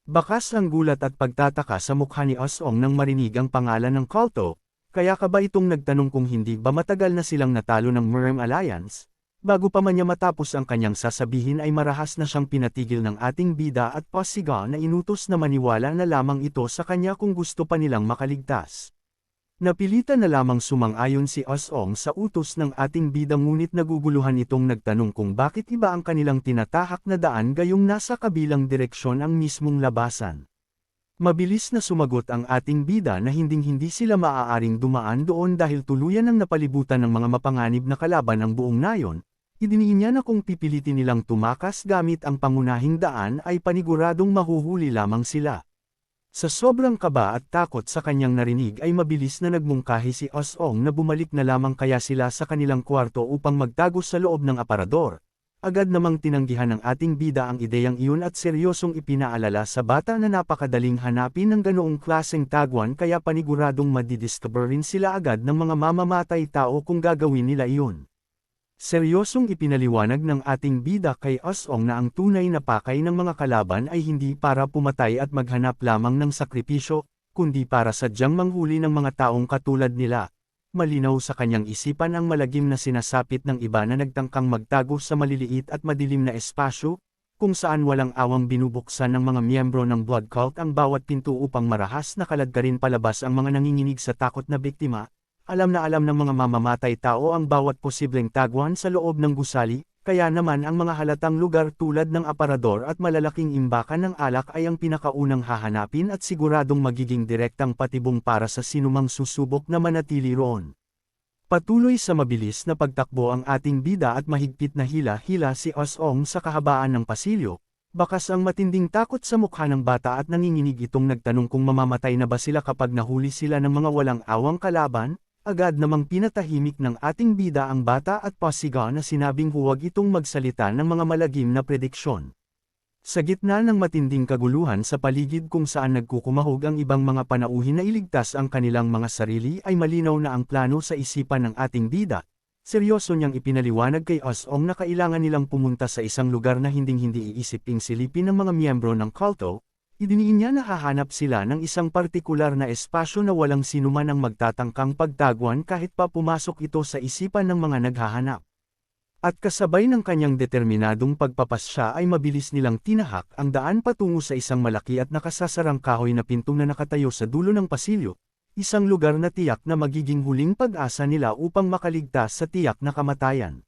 S1: Bakas ang gulat at pagtataka sa mukha ni As-ong nang marinig ang pangalan ng kulto, kaya ka ba itong nagtanong kung hindi ba matagal na silang natalo ng Murem Alliance? Bago pa man niya matapos ang kanyang sasabihin ay marahas na siyang pinatigil ng ating bida at pasiga na inutos na maniwala na lamang ito sa kanya kung gusto pa nilang makaligtas. Napilitan na lamang sumang-ayon si As-ong sa utos ng ating bida ngunit naguguluhan itong nagtanong kung bakit iba ang kanilang tinatahak na daan gayong nasa kabilang direksyon ang mismong labasan. Mabilis na sumagot ang ating bida na hinding-hindi sila maaaring dumaan doon dahil tuluyan ng napalibutan ng mga mapanganib na kalaban ang buong nayon. Idiniin niya na kung pipilitin nilang tumakas gamit ang pangunahing daan ay paniguradong mahuhuli lamang sila. Sa sobrang kaba at takot sa kanyang narinig ay mabilis na nagmungkahi si As-ong na bumalik na lamang kaya sila sa kanilang kwarto upang magtago sa loob ng aparador. agad namang tinanggihan ng ating bida ang ideyang iyon at seryosong ipinaalala sa bata na napakadaling hanapin ng ganoong klaseng tagwan kaya paniguradong madidiscover rin sila agad ng mga mamamatay tao kung gagawin nila iyon. Seryosong ipinaliwanag ng ating bida kay Osong na ang tunay na pakay ng mga kalaban ay hindi para pumatay at maghanap lamang ng sakripisyo, kundi para sadyang manghuli ng mga taong katulad nila. Malinaw sa kanyang isipan ang malagim na sinasapit ng iba na nagtangkang magtago sa maliliit at madilim na espasyo, kung saan walang awang binubuksan ng mga miyembro ng blood cult ang bawat pinto upang marahas na kaladkarin palabas ang mga nanginginig sa takot na biktima. Alam na alam ng mga mamamatay tao ang bawat posibleng tagwan sa loob ng gusali, kaya naman ang mga halatang lugar tulad ng aparador at malalaking imbakan ng alak ay ang pinakaunang hahanapin at siguradong magiging direktang patibong para sa sinumang susubok na manatili roon. Patuloy sa mabilis na pagtakbo ang ating bida at mahigpit na hila-hila si Osong sa kahabaan ng pasilyo, bakas ang matinding takot sa mukha ng bata at nanginginig itong nagtanong kung mamamatay na ba sila kapag nahuli sila ng mga walang awang kalaban. Agad namang pinatahimik ng ating bida ang bata at pasigaw na sinabing huwag itong magsalita ng mga malagim na prediksyon. Sa gitna ng matinding kaguluhan sa paligid kung saan nagkukumahog ang ibang mga panauhin na iligtas ang kanilang mga sarili ay malinaw na ang plano sa isipan ng ating bida. Seryoso niyang ipinaliwanag kay Osong na kailangan nilang pumunta sa isang lugar na hinding-hindi iisiping silipin ng mga miyembro ng kulto. Idiniin niya na hahanap sila ng isang partikular na espasyo na walang sinuman ang magtatangkang pagtagwan kahit pa pumasok ito sa isipan ng mga naghahanap. At kasabay ng kanyang determinadong pagpapasya ay mabilis nilang tinahak ang daan patungo sa isang malaki at nakasasarang kahoy na pinto na nakatayo sa dulo ng pasilyo, isang lugar na tiyak na magiging huling pag-asa nila upang makaligtas sa tiyak na kamatayan.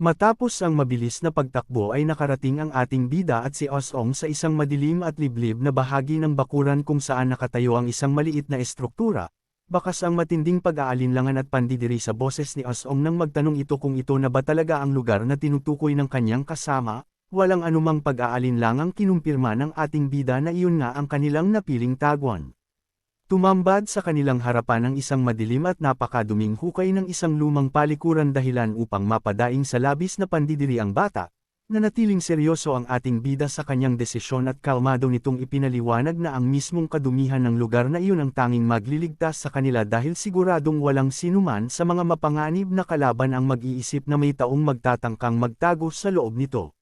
S1: Matapos ang mabilis na pagtakbo ay nakarating ang ating bida at si Osong sa isang madilim at liblib na bahagi ng bakuran kung saan nakatayo ang isang maliit na estruktura. Bakas ang matinding pag-aalinlangan at pandidiri sa boses ni Osong nang magtanong ito kung ito na ba talaga ang lugar na tinutukoy ng kanyang kasama, walang anumang pag-aalinlangang kinumpirma ng ating bida na iyon nga ang kanilang napiling tagwan. Tumambad sa kanilang harapan ang isang madilim at napakaduming hukay ng isang lumang palikuran dahilan upang mapadaing sa labis na pandidiri ang bata, na natiling seryoso ang ating bida sa kanyang desisyon at kalmado nitong ipinaliwanag na ang mismong kadumihan ng lugar na iyon ang tanging magliligtas sa kanila dahil siguradong walang sinuman sa mga mapanganib na kalaban ang mag-iisip na may taong magtatangkang magtago sa loob nito.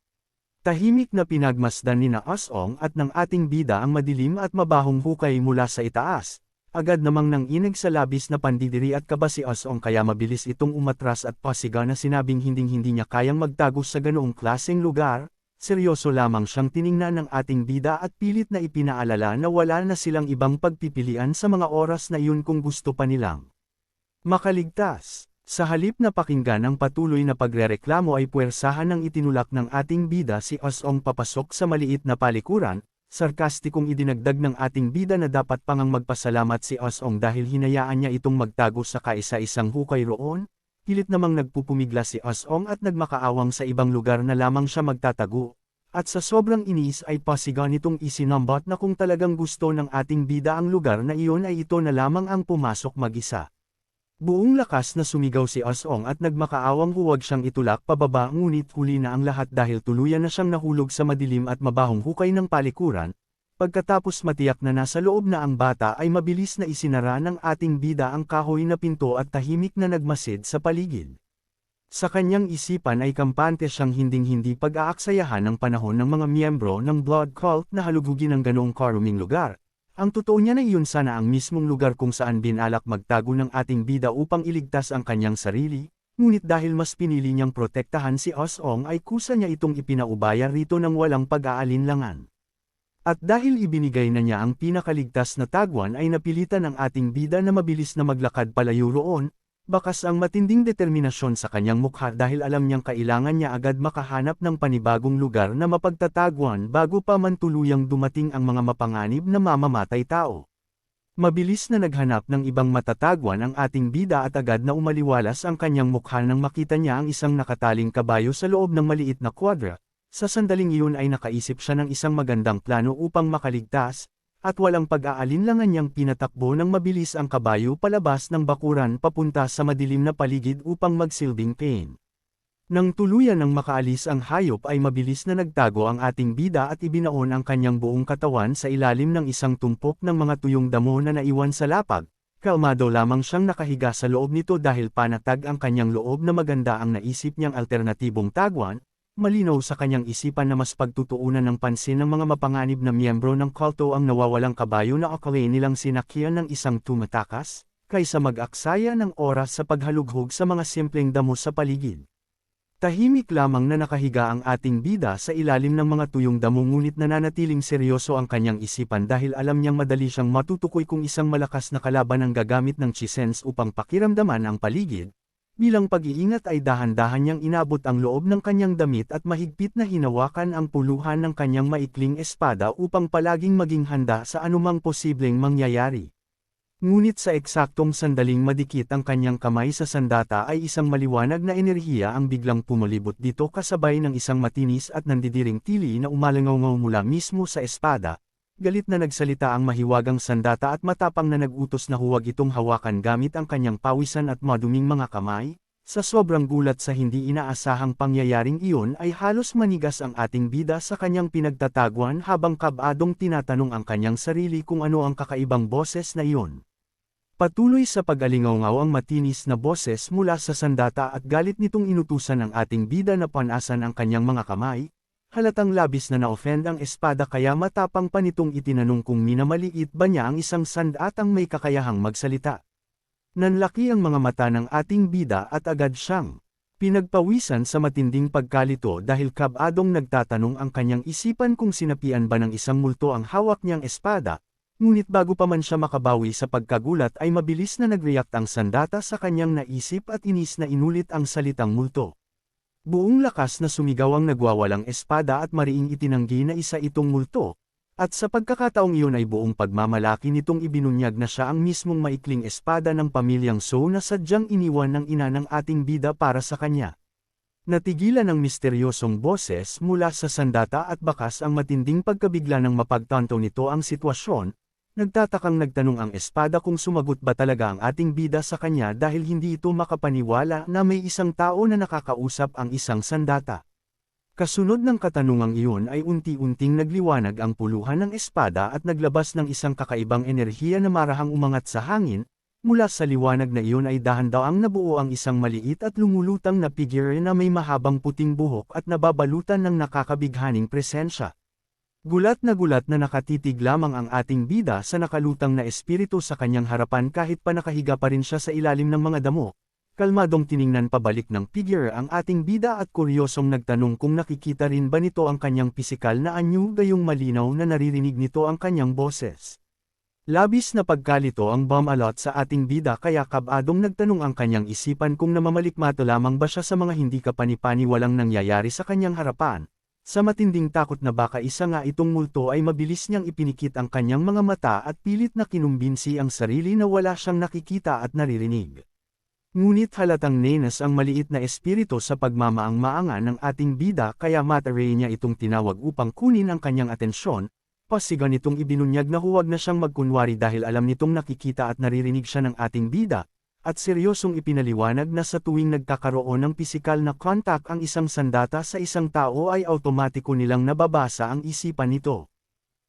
S1: Tahimik na pinagmasdan ni Osong at ng ating bida ang madilim at mabahong hukay mula sa itaas. Agad namang nanginig sa labis na pandidiri at kaba si Osong kaya mabilis itong umatras at pasigaw na sinabing hinding-hindi niya kayang magtago sa ganoong klaseng lugar. Seryoso lamang siyang tiningnan ng ating bida at pilit na ipinaalala na wala na silang ibang pagpipilian sa mga oras na iyon kung gusto pa nilang makaligtas. Sa halip na pakinggan ang patuloy na pagrereklamo ay puwersahan ng itinulak ng ating bida si Osong papasok sa maliit na palikuran, sarkastikong idinagdag ng ating bida na dapat pangang magpasalamat si Osong dahil hinayaan niya itong magtago sa kaisa-isang hukay roon, pilit namang nagpupumigla si Osong at nagmakaawang sa ibang lugar na lamang siya magtatago, at sa sobrang inis ay pasigaw nitong isinambot na kung talagang gusto ng ating bida ang lugar na iyon ay ito na lamang ang pumasok mag-isa. Buong lakas na sumigaw si Osong at nagmakaawang huwag siyang itulak pababa ngunit huli na ang lahat dahil tuluyan na siyang nahulog sa madilim at mabahong hukay ng palikuran. Pagkatapos matiyak na nasa loob na ang bata ay mabilis na isinara ng ating bida ang kahoy na pinto at tahimik na nagmasid sa paligid. Sa kanyang isipan ay kampante siyang hinding-hindi pag-aaksayahan ng panahon ng mga miyembro ng blood cult na halugugin ang ganoong karuming lugar. Ang totoo niya na iyon sana ang mismong lugar kung saan binalak magtago ng ating bida upang iligtas ang kanyang sarili, ngunit dahil mas pinili niyang protektahan si Osong ay kusa niya itong ipinaubaya rito ng walang pag-aalinlangan. At dahil ibinigay na niya ang pinakaligtas na tagwan ay napilitan ang ating bida na mabilis na maglakad palayo roon, bakas ang matinding determinasyon sa kanyang mukha dahil alam niyang kailangan niya agad makahanap ng panibagong lugar na mapagtatagwan bago pa man tuluyang dumating ang mga mapanganib na mamamatay tao. Mabilis na naghanap ng ibang matatagwan ang ating bida at agad na umaliwalas ang kanyang mukha nang makita niya ang isang nakataling kabayo sa loob ng maliit na kwadra. Sa sandaling iyon ay nakaisip siya ng isang magandang plano upang makaligtas, at walang pag-aalinlangan niyang pinatakbo ng mabilis ang kabayo palabas ng bakuran papunta sa madilim na paligid upang magsilbing pain. Nang tuluyan ng makaalis ang hayop ay mabilis na nagtago ang ating bida at ibinaon ang kanyang buong katawan sa ilalim ng isang tumpok ng mga tuyong damo na naiwan sa lapag. Kalmado lamang siyang nakahiga sa loob nito dahil panatag ang kanyang loob na maganda ang naisip niyang alternatibong tagwan, malinaw sa kanyang isipan na mas pagtutuunan ng pansin ng mga mapanganib na miyembro ng kulto ang nawawalang kabayo na akalain nilang sinakyan ng isang tumatakas, kaysa mag-aksaya ng oras sa paghalughog sa mga simpleng damo sa paligid. Tahimik lamang na nakahiga ang ating bida sa ilalim ng mga tuyong damo ngunit nananatiling seryoso ang kanyang isipan dahil alam niyang madali siyang matutukoy kung isang malakas na kalaban ang gagamit ng chisens upang pakiramdaman ang paligid. Bilang pag-iingat ay dahan-dahan niyang inabot ang loob ng kanyang damit at mahigpit na hinawakan ang puluhan ng kanyang maikling espada upang palaging maging handa sa anumang posibleng mangyayari. Ngunit sa eksaktong sandaling madikit ang kanyang kamay sa sandata ay isang maliwanag na enerhiya ang biglang pumulibot dito kasabay ng isang matinis at nandidiring tili na umalangaw mula mismo sa espada. Galit na nagsalita ang mahiwagang sandata at matapang na nag-utos na huwag itong hawakan gamit ang kanyang pawisan at maduming mga kamay. Sa sobrang gulat sa hindi inaasahang pangyayaring iyon ay halos manigas ang ating bida sa kanyang pinagtatagwan habang kabadong tinatanong ang kanyang sarili kung ano ang kakaibang boses na iyon. Patuloy sa pag-alingaw ang matinis na boses mula sa sandata at galit nitong inutusan ang ating bida na panasan ang kanyang mga kamay, halatang labis na na-offend ang espada kaya matapang pa nitong itinanong kung minamaliit ba niya ang isang sandatang may kakayahang magsalita. Nanlaki ang mga mata ng ating bida at agad siyang pinagpawisan sa matinding pagkalito dahil kabadong nagtatanong ang kanyang isipan kung sinapian ba ng isang multo ang hawak niyang espada. Ngunit bago pa man siya makabawi sa pagkagulat ay mabilis na nag-react ang sandata sa kanyang naisip at inis na inulit ang salitang multo. Buong lakas na sumigaw ang nagwawalang espada at mariing itinanggi na isa itong multo, at sa pagkakataong iyon ay buong pagmamalaki nitong ibinunyag na siya ang mismong maikling espada ng pamilyang So na sadyang iniwan ng ina ng ating bida para sa kanya. Natigilan ang misteryosong boses mula sa sandata at bakas ang matinding pagkabigla ng mapagtanto nito ang sitwasyon. Nagtatakang nagtanong ang espada kung sumagot ba talaga ang ating bida sa kanya dahil hindi ito makapaniwala na may isang tao na nakakausap ang isang sandata. Kasunod ng katanungang iyon ay unti-unting nagliwanag ang puluhan ng espada at naglabas ng isang kakaibang enerhiya na marahang umangat sa hangin. Mula sa liwanag na iyon ay dahan-daang nabuo ang isang maliit at lumulutang na figure na may mahabang puting buhok at nababalutan ng nakakabighaning presensya. Gulat na nakatitig lamang ang ating bida sa nakalutang na espiritu sa kanyang harapan kahit pa nakahiga pa rin siya sa ilalim ng mga damo. Kalmadong tiningnan pabalik ng figure ang ating bida at kuryosong nagtanong kung nakikita rin ba nito ang kanyang pisikal na anyo gayong malinaw na naririnig nito ang kanyang boses. Labis na pagkalito ang bumalot sa ating bida kaya kabadong nagtanong ang kanyang isipan kung namamalikmato lamang ba siya sa mga hindi kapani-paniwalang nangyayari sa kanyang harapan. Sa matinding takot na baka isa nga itong multo ay mabilis niyang ipinikit ang kanyang mga mata at pilit na kinumbinsi ang sarili na wala siyang nakikita at naririnig. Ngunit halatang nenas ang maliit na espiritu sa pagmamaang-maanga ng ating bida kaya mataray niya itong tinawag upang kunin ang kanyang atensyon. Pasigan nitong ibinunyag na huwag na siyang magkunwari dahil alam nitong nakikita at naririnig siya ng ating bida, at seryosong ipinaliwanag na sa tuwing nagkakaroon ng pisikal na kontak ang isang sandata sa isang tao ay automatiko nilang nababasa ang isipan nito.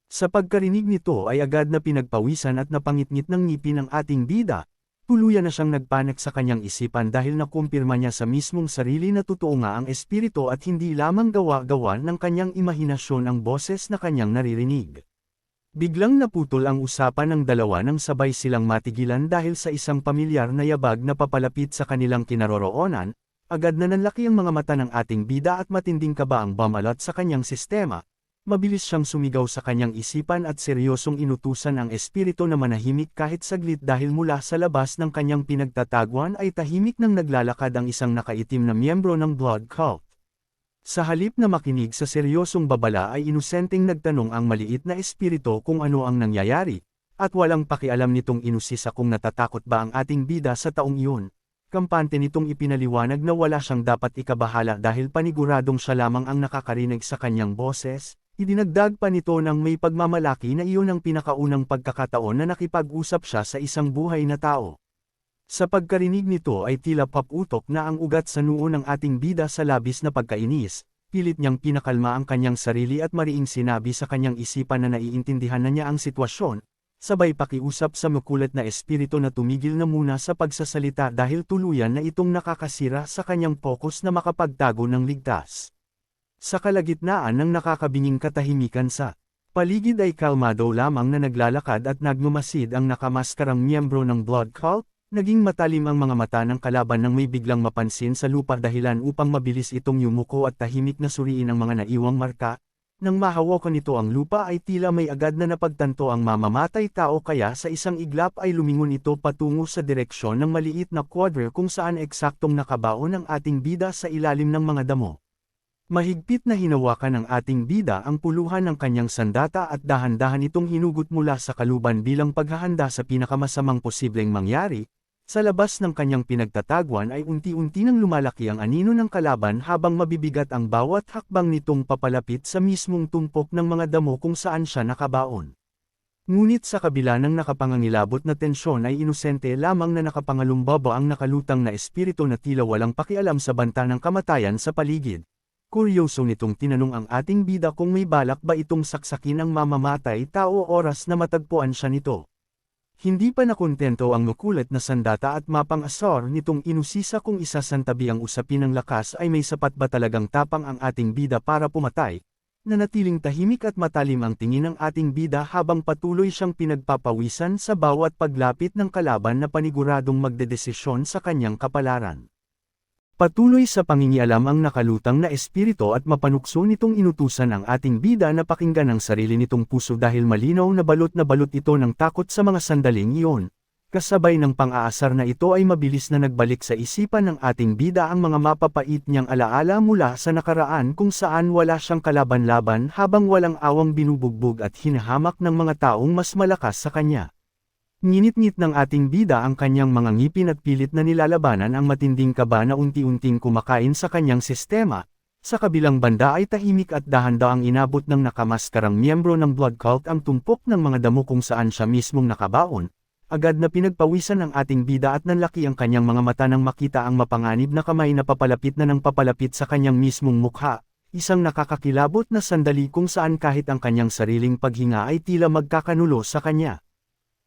S1: Sa pagkarinig nito ay agad na pinagpawisan at napangitngit ng ngipin ng ating bida, tuluyan na siyang nagpanik sa kanyang isipan dahil nakumpirma niya sa mismong sarili na totoo nga ang espiritu at hindi lamang gawa-gawa ng kanyang imahinasyon ang boses na kanyang naririnig. Biglang naputol ang usapan ng dalawa nang sabay silang matigilan dahil sa isang pamilyar na yabag na papalapit sa kanilang kinaroroonan, agad na nanlaki ang mga mata ng ating bida at matinding kaba ang bumalot sa kanyang sistema. Mabilis siyang sumigaw sa kanyang isipan at seryosong inutusan ang espiritu na manahimik kahit saglit dahil mula sa labas ng kanyang pinagtatagwan ay tahimik nang naglalakad ang isang nakaitim na miyembro ng blood cult. Sa halip na makinig sa seryosong babala ay inosenteng nagtanong ang maliit na espiritu kung ano ang nangyayari, at walang pakialam nitong inusisa kung natatakot ba ang ating bida sa taong iyon. Kampante nitong ipinaliwanag na wala siyang dapat ikabahala dahil paniguradong siya lamang ang nakakarinig sa kanyang boses. Idinagdag pa nito ng may pagmamalaki na iyon ang pinakaunang pagkakataon na nakipag-usap siya sa isang buhay na tao. Sa pagkarinig nito ay tila paputok na ang ugat sa noo ng ating bida sa labis na pagkainis, pilit niyang pinakalma ang kanyang sarili at mariing sinabi sa kanyang isipan na naiintindihan na niya ang sitwasyon, sabay pakiusap sa makulat na espiritu na tumigil na muna sa pagsasalita dahil tuluyan na itong nakakasira sa kanyang focus na makapagtago ng ligtas. Sa kalagitnaan ng nakakabinging katahimikan sa paligid ay kalmado lamang na naglalakad at nagmamasid ang nakamaskarang miyembro ng blood cult, naging matalim ang mga mata ng kalaban nang may biglang mapansin sa lupa dahilan upang mabilis itong yumuko at tahimik na suriin ang mga naiwang marka. Nang mahawakan nito ang lupa ay tila may agad na napagtanto ang mamamatay tao kaya sa isang iglap ay lumingon ito patungo sa direksyon ng maliit na quadrille kung saan eksaktong nakabaon ang ating bida sa ilalim ng mga damo. Mahigpit na hinawakan ng ating bida ang puluhan ng kanyang sandata at dahan-dahan itong hinugot mula sa kaluban bilang paghahanda sa pinakamasamang posibleng mangyari. Sa labas ng kanyang pinagtatagwan ay unti-unti nang lumalaki ang anino ng kalaban habang mabibigat ang bawat hakbang nitong papalapit sa mismong tumpok ng mga damo kung saan siya nakabaon. Ngunit sa kabila ng nakapangangilabot na tensyon ay inosente lamang na nakapangalumbaba ang nakalutang na espiritu na tila walang pakialam sa banta ng kamatayan sa paligid. Kuryoso nitong tinanong ang ating bida kung may balak ba itong saksakin ang mamamatay tao oras na matagpuan siya nito. Hindi pa nakontento ang makulat na sandata at mapang-asar nitong inusisa kung isasantabi ang usapin ng lakas ay may sapat ba talagang tapang ang ating bida para pumatay. Nanatiling tahimik at matalim ang tingin ng ating bida habang patuloy siyang pinagpapawisan sa bawat paglapit ng kalaban na paniguradong magdedesisyon sa kanyang kapalaran. Patuloy sa pangingialam ang nakalutang na espiritu at mapanukso nitong inutusan ang ating bida na pakinggan ang sarili nitong puso dahil malinaw na balot ito ng takot sa mga sandaling iyon. Kasabay ng pang-aasar na ito ay mabilis na nagbalik sa isipan ng ating bida ang mga mapapait niyang alaala mula sa nakaraan kung saan wala siyang kalaban-laban habang walang awang binubugbog at hinahamak ng mga taong mas malakas sa kanya. Nginit-ngit ng ating bida ang kanyang mga ngipin at pilit na nilalabanan ang matinding kaba na unti-unting kumakain sa kanyang sistema. Sa kabilang banda ay tahimik at dahan-daang inabot ng nakamaskarang miyembro ng blood cult ang tumpok ng mga damo kung saan siya mismong nakabaon. Agad na pinagpawisan ng ating bida at nanlaki ang kanyang mga mata nang makita ang mapanganib na kamay na papalapit na ng papalapit sa kanyang mismong mukha. Isang nakakakilabot na sandali kung saan kahit ang kanyang sariling paghinga ay tila magkakanulo sa kanya.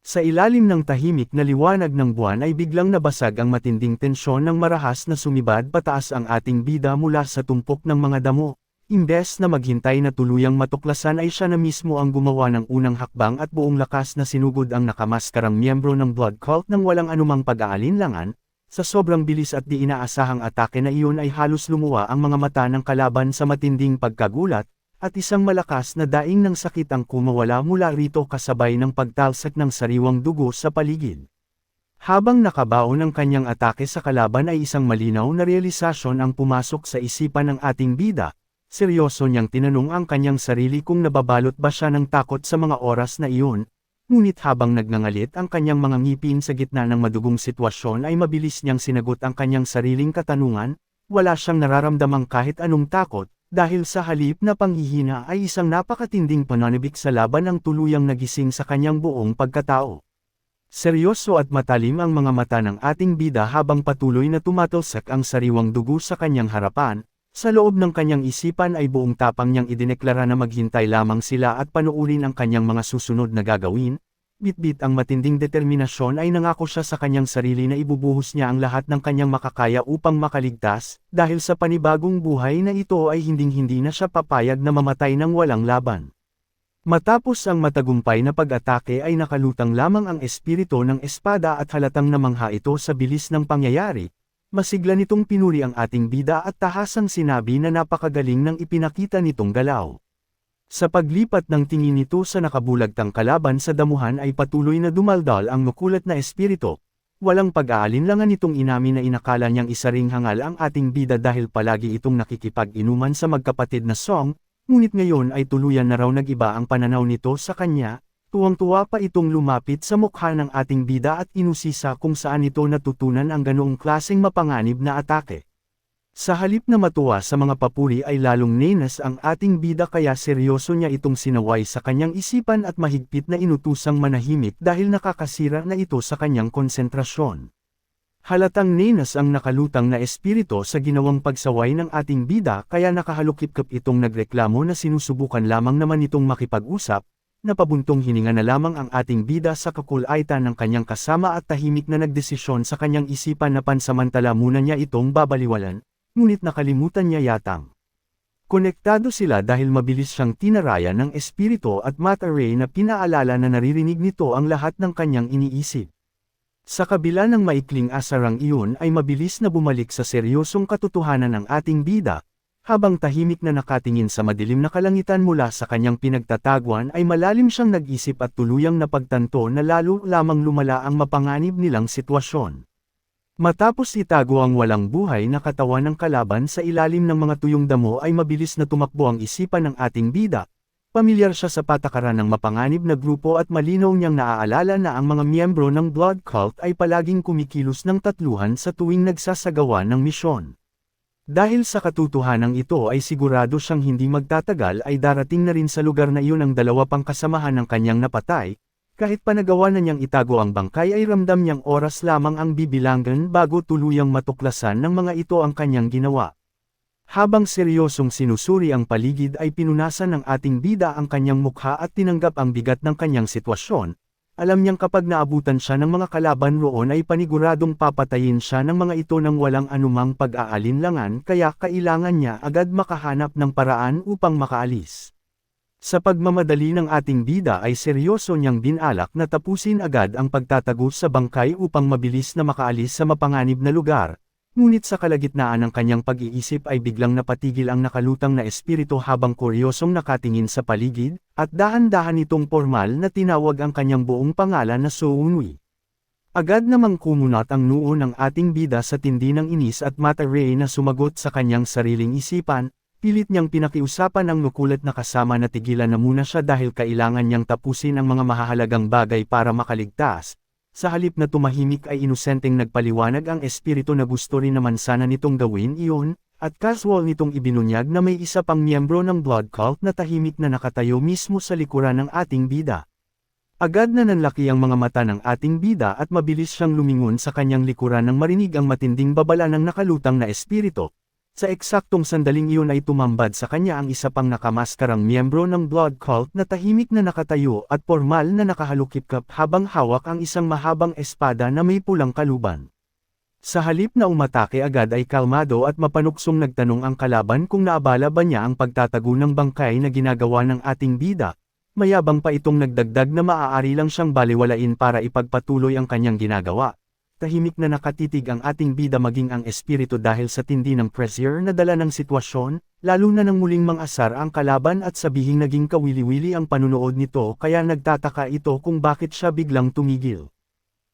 S1: Sa ilalim ng tahimik na liwanag ng buwan ay biglang nabasag ang matinding tensyon ng marahas na sumibad pataas ang ating bida mula sa tumpok ng mga damo. Imbes na maghintay na tuluyang matuklasan ay siya na mismo ang gumawa ng unang hakbang at buong lakas na sinugod ang nakamaskarang miyembro ng blood cult nang walang anumang pag-aalinlangan. Sa sobrang bilis at di inaasahang atake na iyon ay halos lumuwa ang mga mata ng kalaban sa matinding pagkagulat, at isang malakas na daing ng sakit ang kumawala mula rito kasabay ng pagtalsak ng sariwang dugo sa paligid. Habang nakabaon ang kanyang atake sa kalaban ay isang malinaw na realisasyon ang pumasok sa isipan ng ating bida. Seryoso niyang tinanong ang kanyang sarili kung nababalot ba siya ng takot sa mga oras na iyon. Ngunit habang nagngangalit ang kanyang mga ngipin sa gitna ng madugong sitwasyon ay mabilis niyang sinagot ang kanyang sariling katanungan, wala siyang nararamdamang kahit anong takot. Dahil sa halip na panghihina ay isang napakatinding pananibik sa laban ang tuluyang nagising sa kanyang buong pagkatao. Seryoso at matalim ang mga mata ng ating bida habang patuloy na tumatalsak ang sariwang dugo sa kanyang harapan. Sa loob ng kanyang isipan ay buong tapang niyang idineklara na maghintay lamang sila at panuurin ang kanyang mga susunod na gagawin. Bitbit ang matinding determinasyon ay nangako siya sa kanyang sarili na ibubuhos niya ang lahat ng kanyang makakaya upang makaligtas, dahil sa panibagong buhay na ito ay hinding-hindi na siya papayag na mamatay ng walang laban. Matapos ang matagumpay na pag-atake ay nakalutang lamang ang espiritu ng espada at halatang namangha ito sa bilis ng pangyayari. Masigla nitong pinuri ang ating bida at tahasang sinabi na napakagaling ng ipinakita nitong galaw. Sa paglipat ng tingin nito sa nakabulagtang kalaban sa damuhan ay patuloy na dumaldal ang makulat na espiritu. Walang pag-aalinlangan nitong inamin na inakala niyang isa ring hangal ang ating bida dahil palagi itong nakikipag-inuman sa magkapatid na Song, ngunit ngayon ay tuluyan na raw nag-iba ang pananaw nito sa kanya. Tuwang-tuwa pa itong lumapit sa mukha ng ating bida at inusisa kung saan ito natutunan ang ganoong klaseng mapanganib na atake. Sa halip na matuwa sa mga papuri ay lalong nenas ang ating bida kaya seryoso niya itong sinaway sa kanyang isipan at mahigpit na inutusang manahimik dahil nakakasira na ito sa kanyang konsentrasyon. Halatang nenas ang nakalutang na espiritu sa ginawang pagsaway ng ating bida kaya nakahalukip-kip itong nagreklamo na sinusubukan lamang naman itong makipag-usap, napabuntong hininga na lamang ang ating bida sa kakulaitan ng kanyang kasama at tahimik na nagdesisyon sa kanyang isipan na pansamantala muna niya itong babaliwalan, ngunit nakalimutan niya yatang. Konektado sila dahil mabilis siyang tinarayan ng espiritu at Matt Ray na pinaalala na naririnig nito ang lahat ng kanyang iniisip. Sa kabila ng maikling asarang iyon ay mabilis na bumalik sa seryosong katotohanan ng ating bida, habang tahimik na nakatingin sa madilim na kalangitan mula sa kanyang pinagtataguan ay malalim siyang nag-isip at tuluyang napagtanto na lalo lamang lumala ang mapanganib nilang sitwasyon. Matapos itago ang walang buhay na katawan ng kalaban sa ilalim ng mga tuyong damo ay mabilis na tumakbo ang isipan ng ating bida. Pamilyar siya sa patakaran ng mapanganib na grupo at malinaw niyang naaalala na ang mga miyembro ng Blood Cult ay palaging kumikilos ng tatluhan sa tuwing nagsasagawa ng misyon. Dahil sa katotohanang ito ay sigurado siyang hindi magtatagal ay darating na rin sa lugar na iyon ang dalawa pang kasamahan ng kanyang napatay, kahit panagawa na niyang itago ang bangkay ay ramdam niyang oras lamang ang bibilangan bago tuluyang matuklasan ng mga ito ang kanyang ginawa. Habang seryosong sinusuri ang paligid ay pinunasan ng ating bida ang kanyang mukha at tinanggap ang bigat ng kanyang sitwasyon. Alam niyang kapag naabutan siya ng mga kalaban roon ay paniguradong papatayin siya ng mga ito nang walang anumang pag-aalinlangan kaya kailangan niya agad makahanap ng paraan upang makaalis. Sa pagmamadali ng ating bida ay seryoso niyang binalak na tapusin agad ang pagtatago sa bangkay upang mabilis na makaalis sa mapanganib na lugar. Ngunit sa kalagitnaan ng kanyang pag-iisip ay biglang napatigil ang nakalutang na espiritu habang kuryosong nakatingin sa paligid, at dahan-dahan itong formal na tinawag ang kanyang buong pangalan na Sounwi. Agad namang kumunat ang noo ng ating bida sa tindi ng inis at Matt Ray na sumagot sa kanyang sariling isipan, pilit niyang pinakiusapan ang makulit na kasama na tigilan na muna siya dahil kailangan niyang tapusin ang mga mahahalagang bagay para makaligtas. Sa halip na tumahimik ay inosenteng nagpaliwanag ang espiritu na gusto rin naman sana nitong gawin iyon, at casual nitong ibinunyag na may isa pang miyembro ng Blood Cult na tahimik na nakatayo mismo sa likuran ng ating bida. Agad na nanlaki ang mga mata ng ating bida at mabilis siyang lumingon sa kanyang likuran nang marinig ang matinding babala ng nakalutang na espiritu. Sa eksaktong sandaling iyon ay tumambad sa kanya ang isa pang nakamaskarang miyembro ng Blood Cult na tahimik na nakatayo at formal na nakahalukip-kap habang hawak ang isang mahabang espada na may pulang kaluban. Sa halip na umatake agad ay kalmado at mapanuksong nagtanong ang kalaban kung naabala ba niya ang pagtatago ng bangkay na ginagawa ng ating bida. Mayabang pa itong nagdagdag na maaari lang siyang baliwalain para ipagpatuloy ang kanyang ginagawa. Tahimik na nakatitig ang ating bida maging ang espiritu dahil sa tindi ng pressure na dala ng sitwasyon, lalo na nang muling mangasar ang kalaban at sabihing naging kawili-wili ang panunood nito kaya nagtataka ito kung bakit siya biglang tumigil.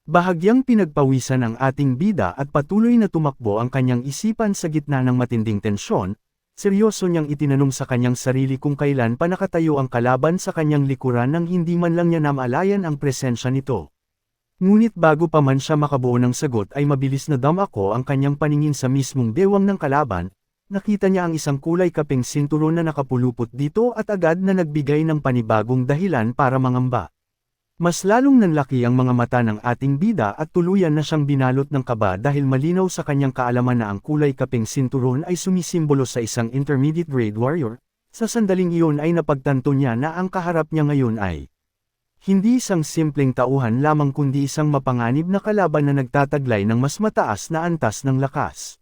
S1: Bahagyang pinagpawisan ang ating bida at patuloy na tumakbo ang kanyang isipan sa gitna ng matinding tensyon, seryoso niyang itinanong sa kanyang sarili kung kailan pa nakatayo ang kalaban sa kanyang likuran nang hindi man lang niya namalayan ang presensya nito. Ngunit bago pa man siya makabuo ng sagot ay mabilis na damako ang kanyang paningin sa mismong bewang ng kalaban, nakita niya ang isang kulay kapeng sinturon na nakapulupot dito at agad na nagbigay ng panibagong dahilan para mangamba. Mas lalong nanlaki ang mga mata ng ating bida at tuluyan na siyang binalot ng kaba dahil malinaw sa kanyang kaalaman na ang kulay kapeng sinturon ay sumisimbolo sa isang intermediate grade warrior. Sa sandaling iyon ay napagtanto niya na ang kaharap niya ngayon ay hindi isang simpleng tauhan lamang kundi isang mapanganib na kalaban na nagtataglay ng mas mataas na antas ng lakas.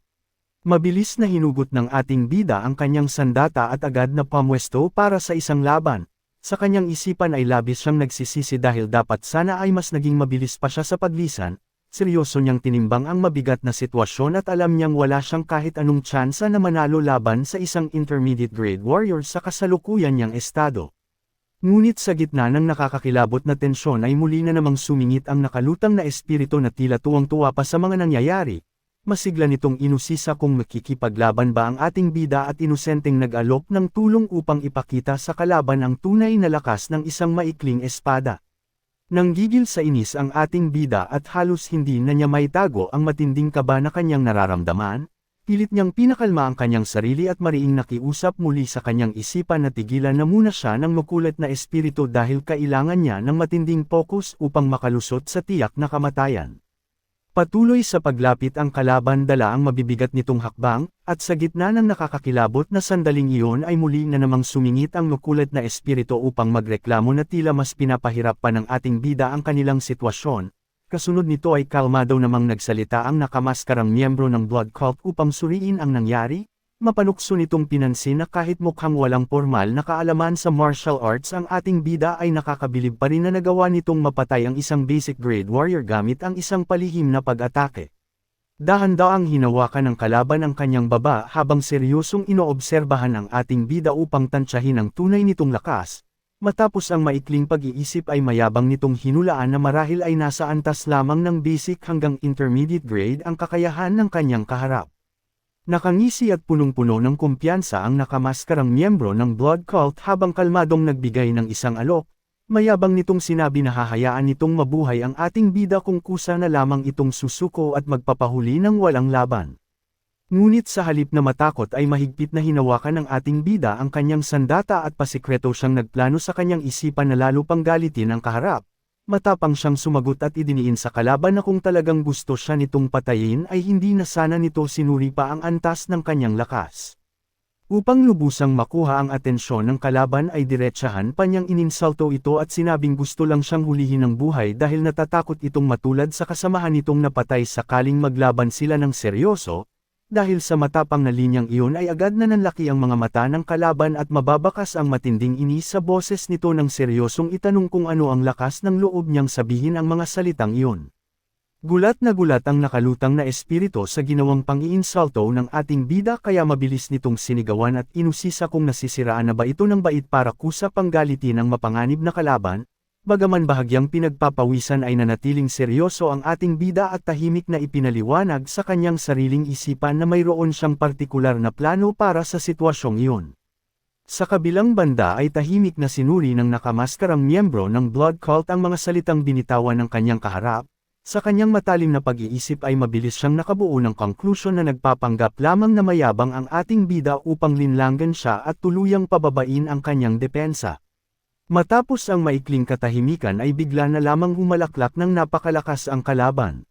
S1: Mabilis na hinugot ng ating bida ang kanyang sandata at agad na pamwesto para sa isang laban. Sa kanyang isipan ay labis siyang nagsisisi dahil dapat sana ay mas naging mabilis pa siya sa paglisan. Seryoso niyang tinimbang ang mabigat na sitwasyon at alam niyang wala siyang kahit anong tsansa na manalo laban sa isang intermediate grade warrior sa kasalukuyan niyang estado. Ngunit sa gitna ng nakakakilabot na tensyon ay muli na namang sumingit ang nakalutang na espiritu na tila tuwang-tuwa pa sa mga nangyayari. Masigla nitong inusisa kung makikipaglaban ba ang ating bida at inosenteng nag-alok ng tulong upang ipakita sa kalaban ang tunay na lakas ng isang maikling espada. Nanggigil sa inis ang ating bida at halos hindi na niya maitago ang matinding kaba na kanyang nararamdaman. Pilit niyang pinakalma ang kanyang sarili at mariing nakiusap muli sa kanyang isipan na tigilan na muna siya ng makulit na espiritu dahil kailangan niya ng matinding focus upang makalusot sa tiyak na kamatayan. Patuloy sa paglapit ang kalaban dala ang mabibigat nitong hakbang, at sa gitna ng nakakakilabot na sandaling iyon ay muli na namang sumingit ang makulat na espiritu upang magreklamo na tila mas pinapahirap pa ng ating bida ang kanilang sitwasyon. Kasunod nito ay kalmado namang nagsalita ang nakamaskarang miyembro ng blood cult upang suriin ang nangyari. Mapanukso nitong pinansin na kahit mukhang walang formal na kaalaman sa martial arts ang ating bida ay nakakabilib pa rin na nagawa nitong mapatay ang isang basic grade warrior gamit ang isang palihim na pag-atake. Dahan-daang hinawakan ng kalaban ang kanyang baba habang seryosong inoobserbahan ang ating bida upang tansyahin ang tunay nitong lakas. Matapos ang maikling pag-iisip ay mayabang nitong hinulaan na marahil ay nasa antas lamang ng basic hanggang intermediate grade ang kakayahan ng kanyang kaharap. Nakangisi at punong-puno ng kumpiyansa ang nakamaskarang miyembro ng blood cult habang kalmadong nagbigay ng isang alok. Mayabang nitong sinabi na hahayaan nitong mabuhay ang ating bida kung kusa na lamang itong susuko at magpapahuli ng walang laban. Ngunit sa halip na matakot ay mahigpit na hinawakan ng ating bida ang kanyang sandata at pasikreto siyang nagplano sa kanyang isipan na lalo pang galitin ang kaharap. Matapang siyang sumagot at idiniin sa kalaban na kung talagang gusto siya nitong patayin ay hindi na sana nito sinuri pa ang antas ng kanyang lakas. Upang lubusang makuha ang atensyon ng kalaban ay diretsahan pa niyang ininsulto ito at sinabing gusto lang siyang hulihin ng buhay dahil natatakot itong matulad sa kasamahan nitong napatay sakaling maglaban sila ng seryoso. Dahil sa matapang na linyang iyon ay agad na nanlaki ang mga mata ng kalaban at mababakas ang matinding inis sa boses nito ng seryosong itanong kung ano ang lakas ng loob niyang sabihin ang mga salitang iyon. Gulat ang nakalutang na espiritu sa ginawang pang-iinsulto ng ating bida kaya mabilis nitong sinigawan at inusisa kung nasisiraan na ba ito ng bait para kusa panggalitin ang mapanganib na kalaban. Bagaman bahagyang pinagpapawisan ay nanatiling seryoso ang ating bida at tahimik na ipinaliwanag sa kanyang sariling isipan na mayroon siyang partikular na plano para sa sitwasyong iyon. Sa kabilang banda ay tahimik na sinuri ng nakamaskarang miyembro ng blood cult ang mga salitang binitawan ng kanyang kaharap. Sa kanyang matalim na pag-iisip ay mabilis siyang nakabuo ng konklusyon na nagpapanggap lamang na mayabang ang ating bida upang linlangan siya at tuluyang pababain ang kanyang depensa. Matapos ang maikling katahimikan ay bigla na lamang humalaklak ng napakalakas ang kalaban.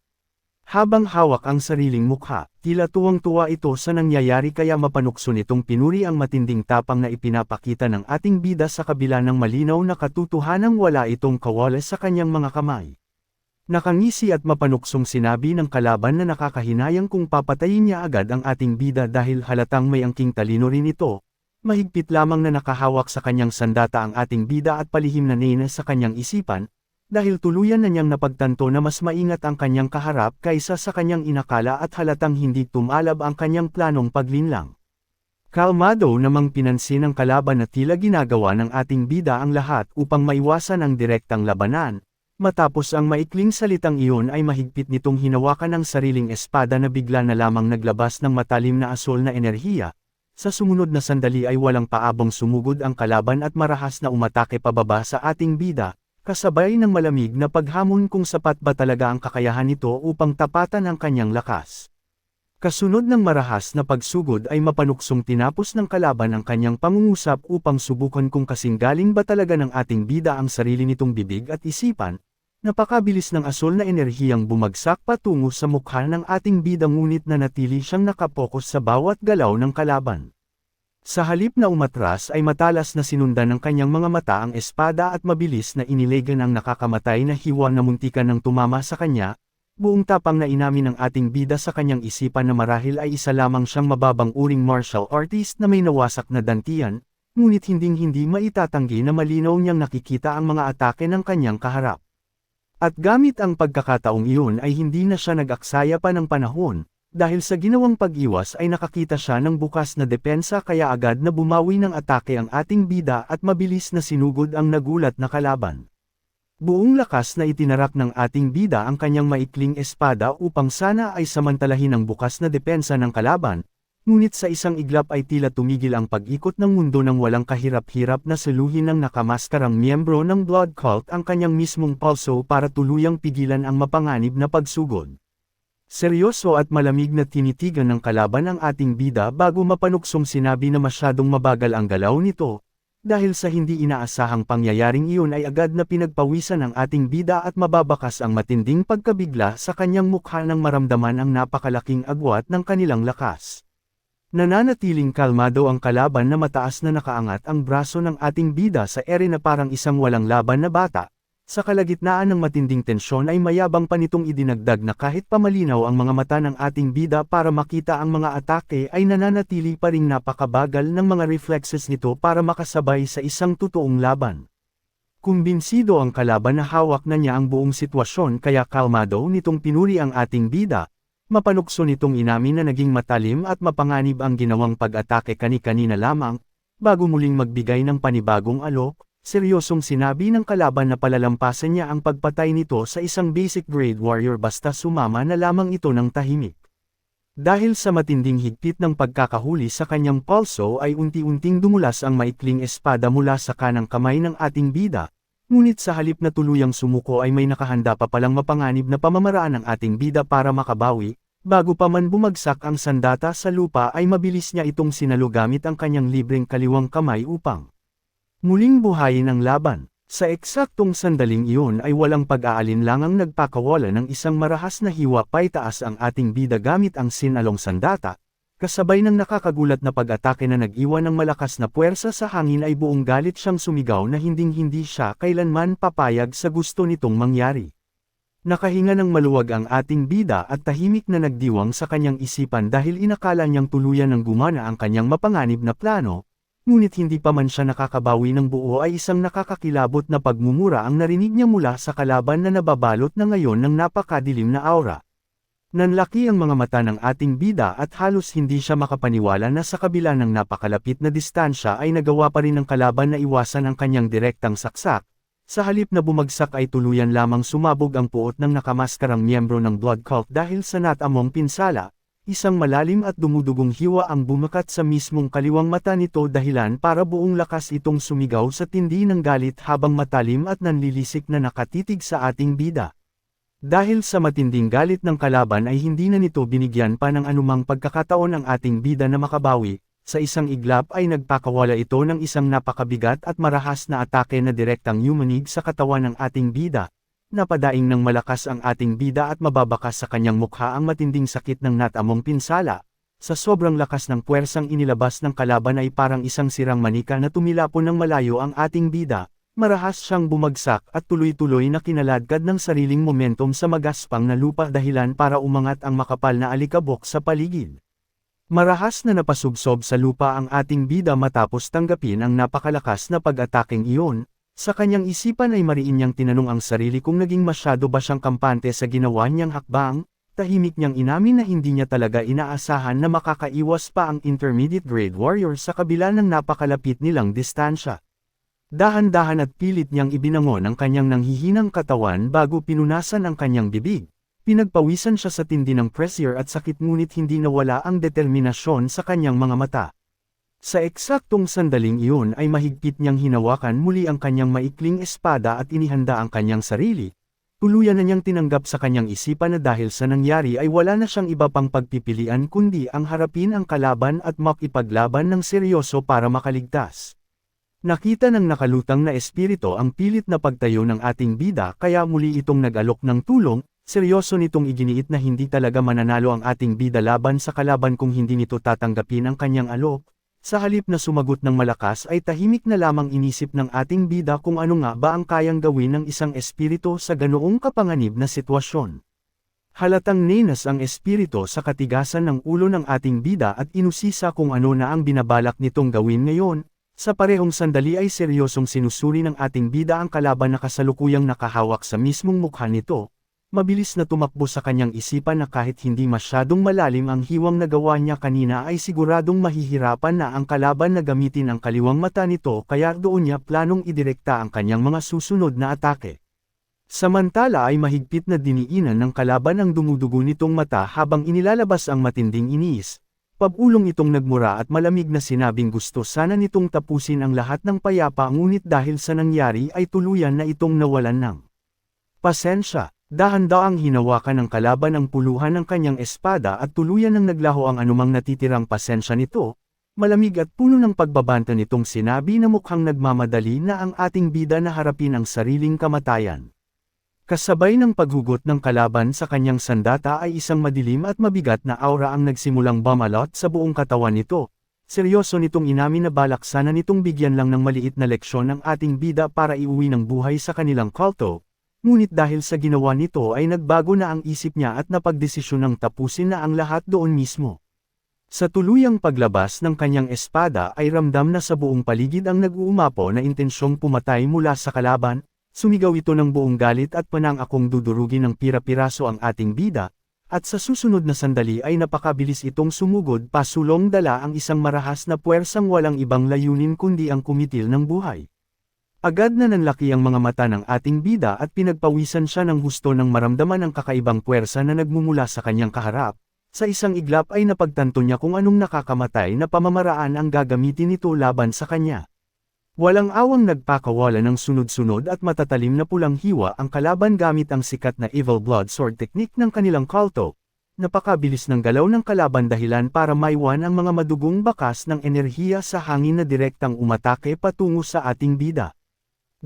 S1: Habang hawak ang sariling mukha, tila tuwang-tuwa ito sa nangyayari kaya mapanukso nitong pinuri ang matinding tapang na ipinapakita ng ating bida sa kabila ng malinaw na katotohanang wala itong kawala sa kanyang mga kamay. Nakangisi at mapanuksong sinabi ng kalaban na nakakahinayang kung papatayin niya agad ang ating bida dahil halatang may angking talino rin ito. Mahigpit lamang na nakahawak sa kanyang sandata ang ating bida at palihim na nena sa kanyang isipan, dahil tuluyan na niyang napagtanto na mas maingat ang kanyang kaharap kaysa sa kanyang inakala at halatang hindi tumalab ang kanyang planong paglinlang. Kalmado namang pinansin ng kalaban na tila ginagawa ng ating bida ang lahat upang maiwasan ang direktang labanan. Matapos ang maikling salitang iyon ay mahigpit nitong hinawakan ang sariling espada na bigla na lamang naglabas ng matalim na asol na enerhiya. Sa sumunod na sandali ay walang paabong sumugod ang kalaban at marahas na umatake pababa sa ating bida, kasabay ng malamig na paghamon kung sapat ba talaga ang kakayahan nito upang tapatan ang kanyang lakas. Kasunod ng marahas na pagsugod ay mapanuksong tinapos ng kalaban ang kanyang pangungusap upang subukan kung kasinggaling ba talaga ng ating bida ang sarili nitong bibig at isipan. Napakabilis ng asol na enerhiyang bumagsak patungo sa mukha ng ating bida ngunit nanatili siyang nakapokus sa bawat galaw ng kalaban. Sa halip na umatras ay matalas na sinundan ng kanyang mga mata ang espada at mabilis na inilegan ang nakakamatay na hiwa na muntikan ng tumama sa kanya. Buong tapang na inamin ng ating bida sa kanyang isipan na marahil ay isa lamang siyang mababang uring martial artist na may nawasak na dantian, ngunit hinding-hindi maitatanggi na malinaw niyang nakikita ang mga atake ng kanyang kaharap. At gamit ang pagkakataong iyon ay hindi na siya nag-aksaya pa ng panahon, dahil sa ginawang pag-iwas ay nakakita siya ng bukas na depensa kaya agad na bumawi ng atake ang ating bida at mabilis na sinugod ang nagulat na kalaban. Buong lakas na itinarak ng ating bida ang kanyang maikling espada upang sana ay samantalahin ang bukas na depensa ng kalaban, ngunit sa isang iglap ay tila tumigil ang pag-ikot ng mundo nang walang kahirap-hirap na saluhin ng nakamaskarang miyembro ng blood cult ang kanyang mismong pulso para tuluyang pigilan ang mapanganib na pagsugod. Seryoso at malamig na tinitigan ng kalaban ang ating bida bago mapanuksong sinabi na masyadong mabagal ang galaw nito. Dahil sa hindi inaasahang pangyayaring iyon ay agad na pinagpawisan ang ating bida at mababakas ang matinding pagkabigla sa kanyang mukha nang maramdaman ang napakalaking agwat ng kanilang lakas. Nananatiling kalmado ang kalaban na mataas na nakaangat ang braso ng ating bida sa ere na parang isang walang laban na bata. Sa kalagitnaan ng matinding tensyon ay mayabang pa nitong idinagdag na kahit pamalinaw ang mga mata ng ating bida para makita ang mga atake ay nananatili pa ring napakabagal ng mga reflexes nito para makasabay sa isang totoong laban. Kumbinsido ang kalaban na hawak na niya ang buong sitwasyon kaya kalmado nitong pinuri ang ating bida. Mapanukso nitong inamin na naging matalim at mapanganib ang ginawang pag-atake kani-kanina lamang, bago muling magbigay ng panibagong alok. Seryosong sinabi ng kalaban na palalampasan niya ang pagpatay nito sa isang basic grade warrior basta sumama na lamang ito ng tahimik. Dahil sa matinding higpit ng pagkakahuli sa kanyang pulso ay unti-unting dumulas ang maikling espada mula sa kanang kamay ng ating bida, ngunit sa halip na tuluyang sumuko ay may nakahanda pa palang mapanganib na pamamaraan ng ating bida para makabawi. Bago pa man bumagsak ang sandata sa lupa ay mabilis niya itong sinalo gamit ang kanyang libreng kaliwang kamay upang muling buhayin ang laban. Sa eksaktong sandaling iyon ay walang pag-aalinlangang nagpakawala ng isang marahas na hiwa paitaas ang ating bida gamit ang sinalong sandata, kasabay ng nakakagulat na pag-atake na nag-iwan ng malakas na puwersa sa hangin ay buong galit siyang sumigaw na hinding-hindi siya kailanman papayag sa gusto nitong mangyari. Nakahinga ng maluwag ang ating bida at tahimik na nagdiwang sa kanyang isipan dahil inakala niyang tuluyan ng gumana ang kanyang mapanganib na plano. Ngunit hindi pa man siya nakakabawi ng buo ay isang nakakakilabot na pagmumura ang narinig niya mula sa kalaban na nababalot na ngayon ng napakadilim na aura. Nanlaki ang mga mata ng ating bida at halos hindi siya makapaniwala na sa kabila ng napakalapit na distansya ay nagawa pa rin ng kalaban na iwasan ang kanyang direktang saksak. Sa halip na bumagsak ay tuluyan lamang sumabog ang puot ng nakamaskarang miyembro ng blood cult dahil sa natamong pinsala. Isang malalim at dumudugong hiwa ang bumakat sa mismong kaliwang mata nito dahilan para buong lakas itong sumigaw sa tindi ng galit habang matalim at nanlilisik na nakatitig sa ating bida. Dahil sa matinding galit ng kalaban ay hindi na nito binigyan pa ng anumang pagkakataon ang ating bida na makabawi, sa isang iglap ay nagpakawala ito ng isang napakabigat at marahas na atake na direktang yumanig sa katawan ng ating bida. Napadaing ng malakas ang ating bida at mababakas sa kanyang mukha ang matinding sakit ng natamong pinsala. Sa sobrang lakas ng puwersang inilabas ng kalaban ay parang isang sirang manika na tumilapon ng malayo ang ating bida. Marahas siyang bumagsak at tuloy-tuloy na kinaladkad ng sariling momentum sa magaspang na lupa dahilan para umangat ang makapal na alikabok sa paligid. Marahas na napasubsob sa lupa ang ating bida matapos tanggapin ang napakalakas na pag-ataking iyon. Sa kanyang isipan ay mariin niyang tinanong ang sarili kung naging masyado ba siyang kampante sa ginawa niyang hakbang. Tahimik niyang inamin na hindi niya talaga inaasahan na makakaiwas pa ang intermediate grade warrior sa kabila ng napakalapit nilang distansya. Dahan-dahan at pilit niyang ibinangon ang kanyang nanghihinang katawan bago pinunasan ang kanyang bibig. Pinagpawisan siya sa tindi ng pressure at sakit ngunit hindi nawala ang determinasyon sa kanyang mga mata. Sa eksaktong sandaling iyon ay mahigpit niyang hinawakan muli ang kanyang maikling espada at inihanda ang kanyang sarili. Tuluyan na niyang tinanggap sa kanyang isipan na dahil sa nangyari ay wala na siyang iba pang pagpipilian kundi ang harapin ang kalaban at makipaglaban ng seryoso para makaligtas. Nakita ng nakalutang na espiritu ang pilit na pagtayo ng ating bida kaya muli itong nag-alok ng tulong. Seryoso nitong iginiit na hindi talaga mananalo ang ating bida laban sa kalaban kung hindi nito tatanggapin ang kanyang alok. Sa halip na sumagot ng malakas ay tahimik na lamang inisip ng ating bida kung ano nga ba ang kayang gawin ng isang espiritu sa ganoong kapanganib na sitwasyon. Halatang nenas ang espiritu sa katigasan ng ulo ng ating bida at inusisa kung ano na ang binabalak nitong gawin ngayon. Sa parehong sandali ay seryosong sinusuri ng ating bida ang kalaban na kasalukuyang nakahawak sa mismong mukha nito. Mabilis na tumakbo sa kanyang isipan na kahit hindi masyadong malalim ang hiwang nagawa niya kanina ay siguradong mahihirapan na ang kalaban na gamitin ang kaliwang mata nito kaya doon niya planong idirekta ang kanyang mga susunod na atake. Samantala ay mahigpit na diniinan ng kalaban ang dumudugo nitong mata habang inilalabas ang matinding iniis. Pabulong itong nagmura at malamig na sinabing gusto sana nitong tapusin ang lahat ng payapa ngunit dahil sa nangyari ay tuluyan na itong nawalan ng pasensya. Dahan-daang hinawakan ng kalaban ang puluhan ng kanyang espada at tuluyan ng naglaho ang anumang natitirang pasensya nito. Malamig at puno ng pagbabanta nitong sinabi na mukhang nagmamadali na ang ating bida na harapin ang sariling kamatayan. Kasabay ng paghugot ng kalaban sa kanyang sandata ay isang madilim at mabigat na aura ang nagsimulang bumalot sa buong katawan nito. Seryoso nitong inamin na balak sana nitong bigyan lang ng maliit na leksyon ng ating bida para iuwi ng buhay sa kanilang kulto. Ngunit dahil sa ginawa nito ay nagbago na ang isip niya at napagdesisyonang tapusin na ang lahat doon mismo. Sa tuluyang paglabas ng kanyang espada ay ramdam na sa buong paligid ang nag-uumapaw na intensyong pumatay mula sa kalaban, sumigaw ito ng buong galit at panangakong dudurugin ng pira-piraso ang ating bida, at sa susunod na sandali ay napakabilis itong sumugod pasulong dala ang isang marahas na puwersang walang ibang layunin kundi ang kumitil ng buhay. Agad na nanlaki ang mga mata ng ating bida at pinagpawisan siya ng husto nang maramdaman ang kakaibang puwersa na nagmumula sa kanyang kaharap. Sa isang iglap ay napagtanto niya kung anong nakakamatay na pamamaraan ang gagamitin nito laban sa kanya. Walang awang nagpakawala ng sunod-sunod at matatalim na pulang hiwa ang kalaban gamit ang sikat na Evil Blood Sword technique ng kanilang kulto. Napakabilis ng galaw ng kalaban dahilan para maiwan ang mga madugong bakas ng enerhiya sa hangin na direktang umatake patungo sa ating bida.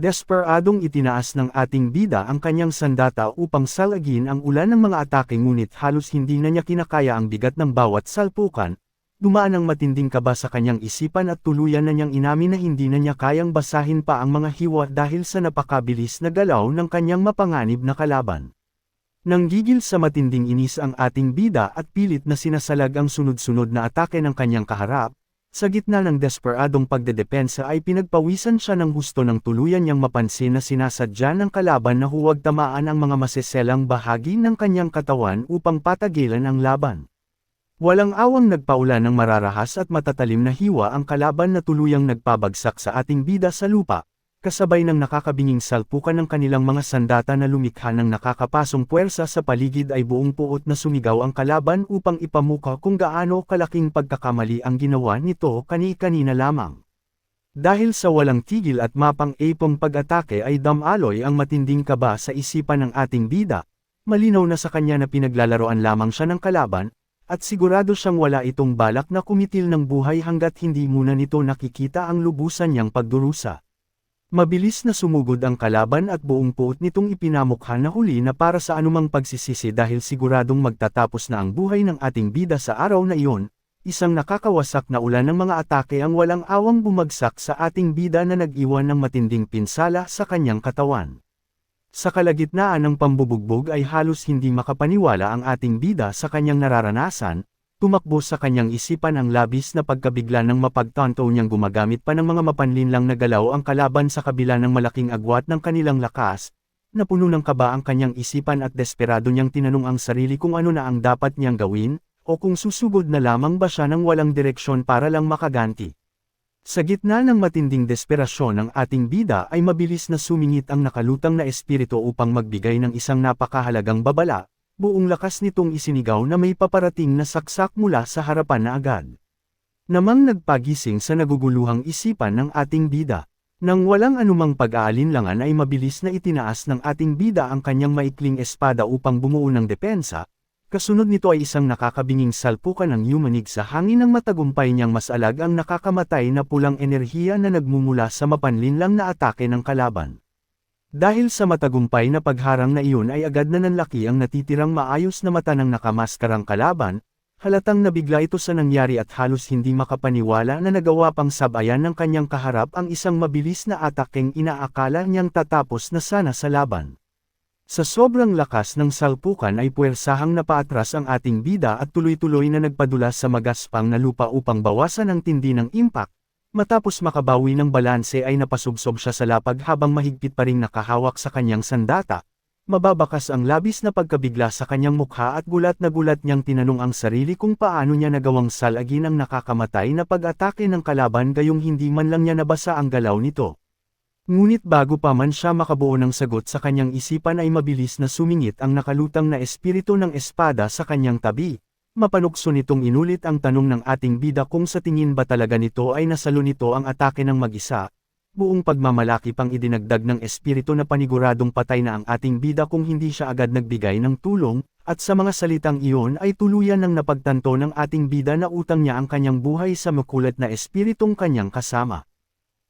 S1: Desperadong itinaas ng ating bida ang kanyang sandata upang salagin ang ulan ng mga atake ngunit halos hindi na niya kinakaya ang bigat ng bawat salpukan. Dumaan ang matinding kaba sa kanyang isipan at tuluyan na niyang inamin na hindi na niya kayang basahin pa ang mga hiwa dahil sa napakabilis na galaw ng kanyang mapanganib na kalaban. Nanggigil sa matinding inis ang ating bida at pilit na sinasalag ang sunod-sunod na atake ng kanyang kaharap. Sa gitna ng desperadong pagdedepensa ay pinagpawisan siya ng husto ng tuluyan niyang mapansin na sinasadya ng kalaban na huwag tamaan ang mga maseselang bahagi ng kanyang katawan upang patagilan ang laban. Walang awang nagpaulan ng mararahas at matatalim na hiwa ang kalaban na tuluyang nagpabagsak sa ating bida sa lupa, kasabay ng nakakabinging salpukan ng kanilang mga sandata na lumikha ng nakakapasong puwersa sa paligid ay buong puot na sumigaw ang kalaban upang ipamuka kung gaano kalaking pagkakamali ang ginawa nito kani-kanina lamang. Dahil sa walang tigil at mapang-ipong pag-atake ay damaloy ang matinding kaba sa isipan ng ating bida, malinaw na sa kanya na pinaglalaroan lamang siya ng kalaban, at sigurado siyang wala itong balak na kumitil ng buhay hanggat hindi muna nito nakikita ang lubusan niyang pagdurusa. Mabilis na sumugod ang kalaban at buong puot nitong ipinamukha na huli na para sa anumang pagsisisi dahil siguradong magtatapos na ang buhay ng ating bida sa araw na iyon, isang nakakawasak na ulan ng mga atake ang walang awang bumagsak sa ating bida na nag-iwan ng matinding pinsala sa kanyang katawan. Sa kalagitnaan ng pambubugbog ay halos hindi makapaniwala ang ating bida sa kanyang nararanasan. Tumakbo sa kanyang isipan ang labis na pagkabigla ng mapagtanto niyang gumagamit pa ng mga mapanlinlang na galaw ang kalaban sa kabila ng malaking agwat ng kanilang lakas. Napuno ng kaba ang kanyang isipan at desperado niyang tinanong ang sarili kung ano na ang dapat niyang gawin, o kung susugod na lamang ba siya ng walang direksyon para lang makaganti. Sa gitna ng matinding desperasyon ng ating bida ay mabilis na sumingit ang nakalutang na espiritu upang magbigay ng isang napakahalagang babala. Buong lakas nitong isinigaw na may paparating na saksak mula sa harapan na agad. Namang nagpagising sa naguguluhang isipan ng ating bida. Nang walang anumang pag-aalinlangan ay mabilis na itinaas ng ating bida ang kanyang maikling espada upang bumuo ng depensa. Kasunod nito ay isang nakakabinging salpukan ng yumanig sa hangin ng matagumpay niyang masalag ang nakakamatay na pulang enerhiya na nagmumula sa mapanlinlang na atake ng kalaban. Dahil sa matagumpay na pagharang na iyon ay agad na nanlaki ang natitirang maayos na mata ng nakamaskarang kalaban, halatang nabigla ito sa nangyari at halos hindi makapaniwala na nagawa pang sabayan ng kanyang kaharap ang isang mabilis na atakeng inaakala niyang tatapos na sana sa laban. Sa sobrang lakas ng salpukan ay puwersahang napaatras ang ating bida at tuloy-tuloy na nagpadulas sa magaspang na lupa upang bawasan ang tindi ng impact. Matapos makabawi ng balanse ay napasubsob siya sa lapag habang mahigpit pa ring nakahawak sa kanyang sandata. Mababakas ang labis na pagkabigla sa kanyang mukha at gulat na gulat niyang tinanong ang sarili kung paano niya nagawang salagin ang nakakamatay na pag-atake ng kalaban gayong hindi man lang niya nabasa ang galaw nito. Ngunit bago pa man siya makabuo ng sagot sa kanyang isipan ay mabilis na sumingit ang nakalutang na espiritu ng espada sa kanyang tabi. Mapanukso nitong inulit ang tanong ng ating bida kung sa tingin ba talaga nito ay nasalo nito ang atake ng mag-isa. Buong pagmamalaki pang idinagdag ng espiritu na paniguradong patay na ang ating bida kung hindi siya agad nagbigay ng tulong, At sa mga salitang iyon ay tuluyan ng napagtanto ng ating bida na utang niya ang kanyang buhay sa makulat na espiritong kanyang kasama.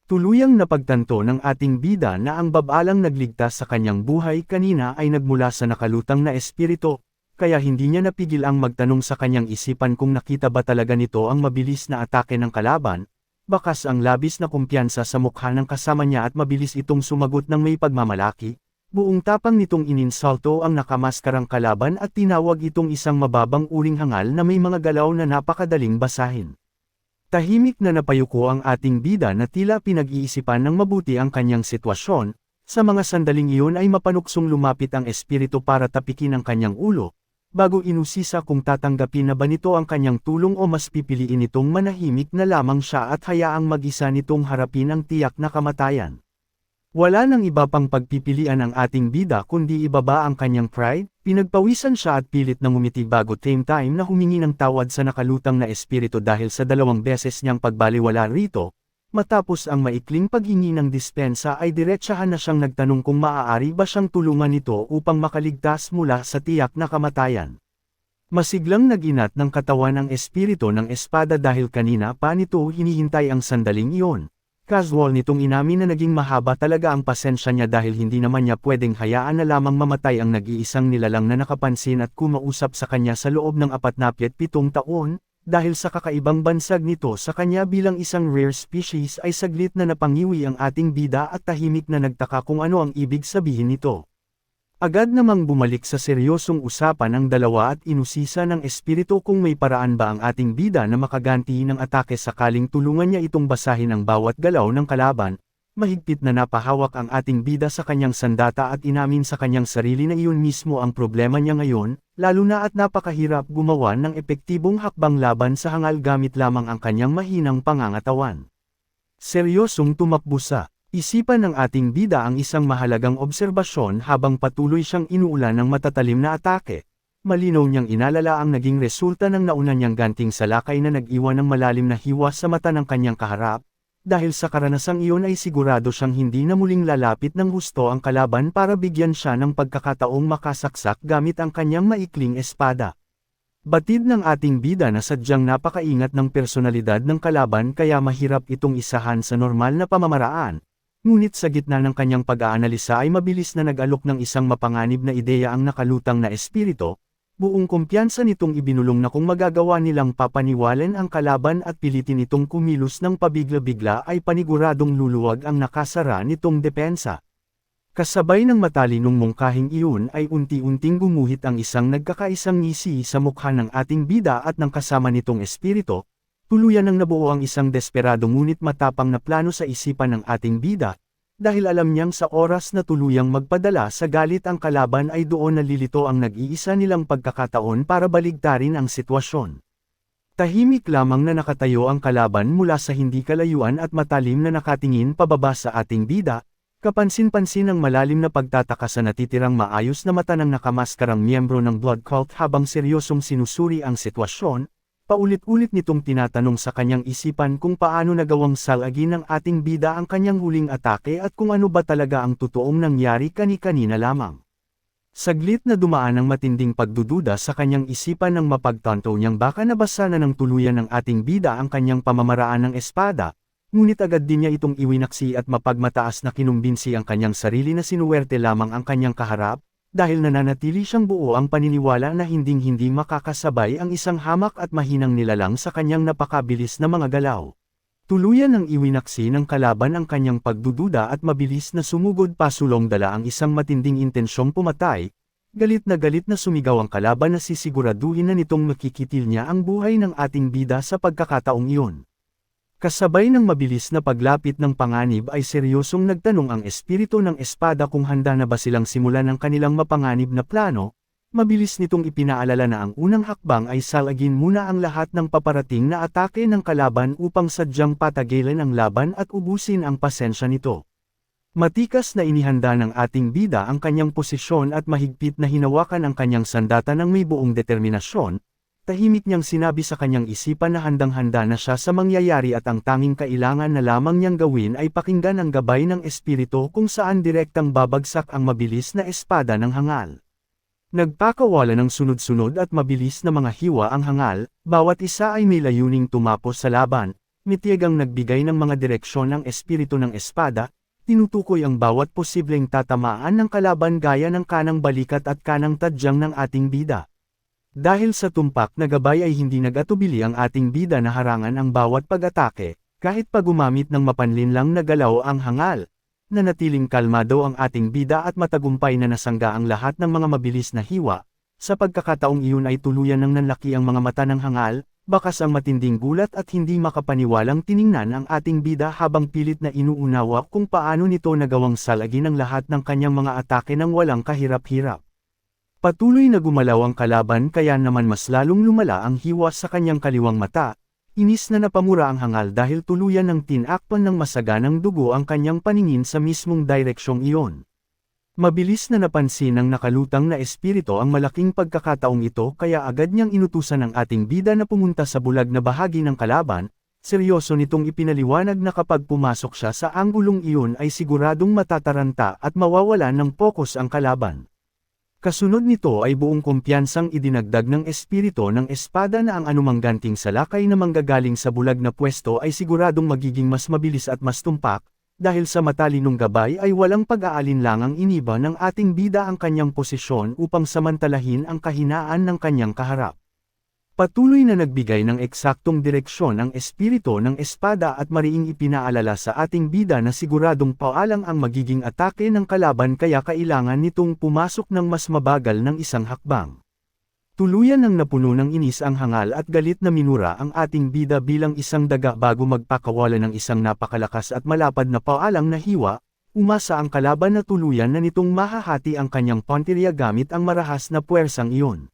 S1: Tuluyang napagtanto ng ating bida na ang babalang nagligtas sa kanyang buhay kanina ay nagmula sa nakalutang na espiritu, kaya hindi niya napigil ang magtanong sa kanyang isipan kung nakita ba talaga nito ang mabilis na atake ng kalaban, bakas ang labis na kumpiyansa sa mukha ng kasama niya at mabilis itong sumagot ng may pagmamalaki, buong tapang nitong ininsulto ang nakamaskarang kalaban at tinawag itong isang mababang uring hangal na may mga galaw na napakadaling basahin. Tahimik na napayuko ang ating bida na tila pinag-iisipan ng mabuti ang kanyang sitwasyon, sa mga sandaling iyon ay mapanuksong lumapit ang espiritu para tapikin ang kanyang ulo, bago inusisa kung tatanggapin na ba nito ang kanyang tulong o mas pipiliin itong manahimik na lamang siya at hayaang mag-isa nitong harapin ang tiyak na kamatayan. Wala nang iba pang pagpipilian ang ating bida kundi ibaba ang kanyang pride, pinagpawisan siya at pilit na ngumiti bago same time na humingi ng tawad sa nakalutang na espiritu dahil sa 2 beses niyang pagbaliwala rito. Matapos ang maikling paghingi ng dispensa ay diretsahan na siyang nagtanong kung maaari ba siyang tulungan nito upang makaligtas mula sa tiyak na kamatayan. Masiglang naginat ng katawan ang espiritu ng espada dahil kanina pa nito hinihintay ang sandaling iyon. Casual nitong inamin na naging mahaba talaga ang pasensya niya dahil hindi naman niya pwedeng hayaan na lamang mamatay ang nag-iisang nilalang na nakapansin at kumausap sa kanya sa loob ng 47 taon, dahil sa kakaibang bansag nito sa kanya bilang isang rare species ay saglit na napangiwi ang ating bida at tahimik na nagtaka kung ano ang ibig sabihin nito. Agad namang bumalik sa seryosong usapan ang dalawa at inusisa ng espiritu kung may paraan ba ang ating bida na makaganti ng atake sakaling tulungan niya itong basahin ang bawat galaw ng kalaban. Mahigpit na napahawak ang ating bida sa kanyang sandata at inamin sa kanyang sarili na iyon mismo ang problema niya ngayon, lalo na at napakahirap gumawa ng epektibong hakbang laban sa hangal gamit lamang ang kanyang mahinang pangangatawan. Seryosong tumakbo sa isipan ng ating bida ang isang mahalagang obserbasyon habang patuloy siyang inuulan ng matatalim na atake. Malinaw niyang inalala ang naging resulta ng nauna niyang ganting salakay na nag-iwan ng malalim na hiwa sa mata ng kanyang kaharap. Dahil sa karanasang iyon ay sigurado siyang hindi na muling lalapit ng husto ang kalaban para bigyan siya ng pagkakataong makasaksak gamit ang kanyang maikling espada. Batid ng ating bida na sadyang napakaingat ng personalidad ng kalaban kaya mahirap itong isahan sa normal na pamamaraan. Ngunit sa gitna ng kanyang pag-aanalisa ay mabilis na nag-alok ng isang mapanganib na ideya ang nakalutang na espiritu, buong kumpiyansa nitong ibinulong na kung magagawa nilang papaniwalan ang kalaban at pilitin itong kumilos ng pabigla-bigla ay paniguradong luluwag ang nakasara nitong depensa. Kasabay ng matalinong mungkahing iyon ay unti-unting gumuhit ang isang nagkakaisang ngisi sa mukha ng ating bida at ng kasama nitong espiritu. Tuluyan ng nabuo ang isang desperado ngunit matapang na plano sa isipan ng ating bida, dahil alam niyang sa oras na tuluyang magpadala sa galit ang kalaban ay doon nalilito ang nag-iisa nilang pagkakataon para baligtarin ang sitwasyon. Tahimik lamang na nakatayo ang kalaban mula sa hindi kalayuan at matalim na nakatingin pababa sa ating bida, kapansin-pansin ang malalim na pagtataka sa natitirang maayos na mata ng nakamaskarang miyembro ng blood cult habang seryosong sinusuri ang sitwasyon. Paulit-ulit nitong tinatanong sa kanyang isipan kung paano nagawang salagin ng ating bida ang kanyang huling atake at kung ano ba talaga ang totoong nangyari kani-kanina lamang. Saglit na dumaan ang matinding pagdududa sa kanyang isipan nang mapagtanto niyang baka nabasa na ng tuluyan ng ating bida ang kanyang pamamaraan ng espada, ngunit agad din niya itong iwinaksi at mapagmataas na kinumbinsi ang kanyang sarili na sinuwerte lamang ang kanyang kaharap, dahil nananatili siyang buo ang paniniwala na hinding-hindi makakasabay ang isang hamak at mahinang nilalang sa kanyang napakabilis na mga galaw. Tuluyan ng iwinaksi ng kalaban ang kanyang pagdududa at mabilis na sumugod pasulong dala ang isang matinding intensyong pumatay. Galit na sumigaw ang kalaban na sisiguraduhin na nitong makikitil niya ang buhay ng ating bida sa pagkakataong iyon. Kasabay ng mabilis na paglapit ng panganib ay seryosong nagtanong ang espiritu ng espada kung handa na ba silang simulan ang kanilang mapanganib na plano. Mabilis nitong ipinaalala na ang unang hakbang ay salagin muna ang lahat ng paparating na atake ng kalaban upang sadyang patagilan ang laban at ubusin ang pasensya nito. Matikas na inihanda ng ating bida ang kanyang posisyon at mahigpit na hinawakan ang kanyang sandata ng may buong determinasyon. Tahimik niyang sinabi sa kanyang isipan na handang-handa na siya sa mangyayari at ang tanging kailangan na lamang niyang gawin ay pakinggan ang gabay ng espiritu kung saan direktang babagsak ang mabilis na espada ng hangal. Nagpakawala ng sunod-sunod at mabilis na mga hiwa ang hangal, bawat isa ay may layuning tumapos sa laban, mitiyagang nagbigay ng mga direksyon ng espiritu ng espada, tinutukoy ang bawat posibleng tatamaan ng kalaban gaya ng kanang balikat at kanang tadyang ng ating bida. Dahil sa tumpak na gabay ay hindi nag-atubili ang ating bida na harangan ang bawat pag-atake, kahit pa gumamit ng mapanlinlang na galaw ang hangal. Nanatiling kalmado ang ating bida at matagumpay na nasangga ang lahat ng mga mabilis na hiwa. Sa pagkakataong iyon ay tuluyan ng nanlaki ang mga mata ng hangal, bakas ang matinding gulat at hindi makapaniwalang tiningnan ang ating bida habang pilit na inuunawa kung paano nito nagawang salagin ang lahat ng kanyang mga atake ng walang kahirap-hirap. Patuloy na gumalaw ang kalaban kaya naman mas lalong lumala ang hiwa sa kanyang kaliwang mata. Inis na napamura ang hangal dahil tuluyan ng tinakpan ng masaganang dugo ang kanyang paningin sa mismong direksyong iyon. Mabilis na napansin ng nakalutang na espiritu ang malaking pagkakataong ito kaya agad niyang inutusan ang ating bida na pumunta sa bulag na bahagi ng kalaban. Seryoso nitong ipinaliwanag na kapag pumasok siya sa anggulong iyon ay siguradong matataranta at mawawalan ng pokus ang kalaban. Kasunod nito ay buong kumpiyansang idinagdag ng espiritu ng espada na ang anumang ganting salakay na manggagaling sa bulag na pwesto ay siguradong magiging mas mabilis at mas tumpak, dahil sa matalinong gabay ay walang pag-aalinlangang iniba ng ating bida ang kanyang posisyon upang samantalahin ang kahinaan ng kanyang kaharap. Patuloy na nagbigay ng eksaktong direksyon ang espiritu ng espada at mariing ipinaalala sa ating bida na siguradong paalang ang magiging atake ng kalaban kaya kailangan nitong pumasok ng mas mabagal ng isang hakbang. Tuluyan ng napuno ng inis ang hangal at galit na minura ang ating bida bilang isang daga bago magpakawala ng isang napakalakas at malapad na paalang na hiwa, umasa ang kalaban na tuluyan na nitong mahahati ang kanyang punteriya gamit ang marahas na puwersang iyon.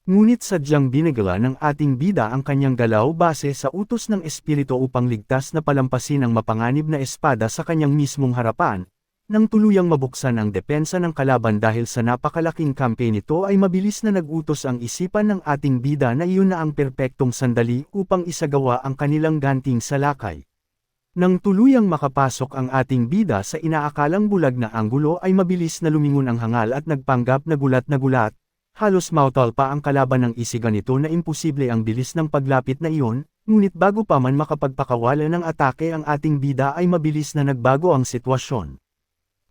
S1: Ngunit sadyang binigala ng ating bida ang kanyang galaw base sa utos ng espiritu upang ligtas na palampasin ang mapanganib na espada sa kanyang mismong harapan, nang tuluyang mabuksan ang depensa ng kalaban dahil sa napakalaking kampe nito ay mabilis na nag-utos ang isipan ng ating bida na iyon na ang perpektong sandali upang isagawa ang kanilang ganting salakay. Nang tuluyang makapasok ang ating bida sa inaakalang bulag na anggulo ay mabilis na lumingon ang hangal at nagpanggap na gulat. Halos mautal pa ang kalaban ng isiga nito na imposible ang bilis ng paglapit na iyon, ngunit bago pa man makapagpakawala ng atake ang ating bida ay mabilis na nagbago ang sitwasyon.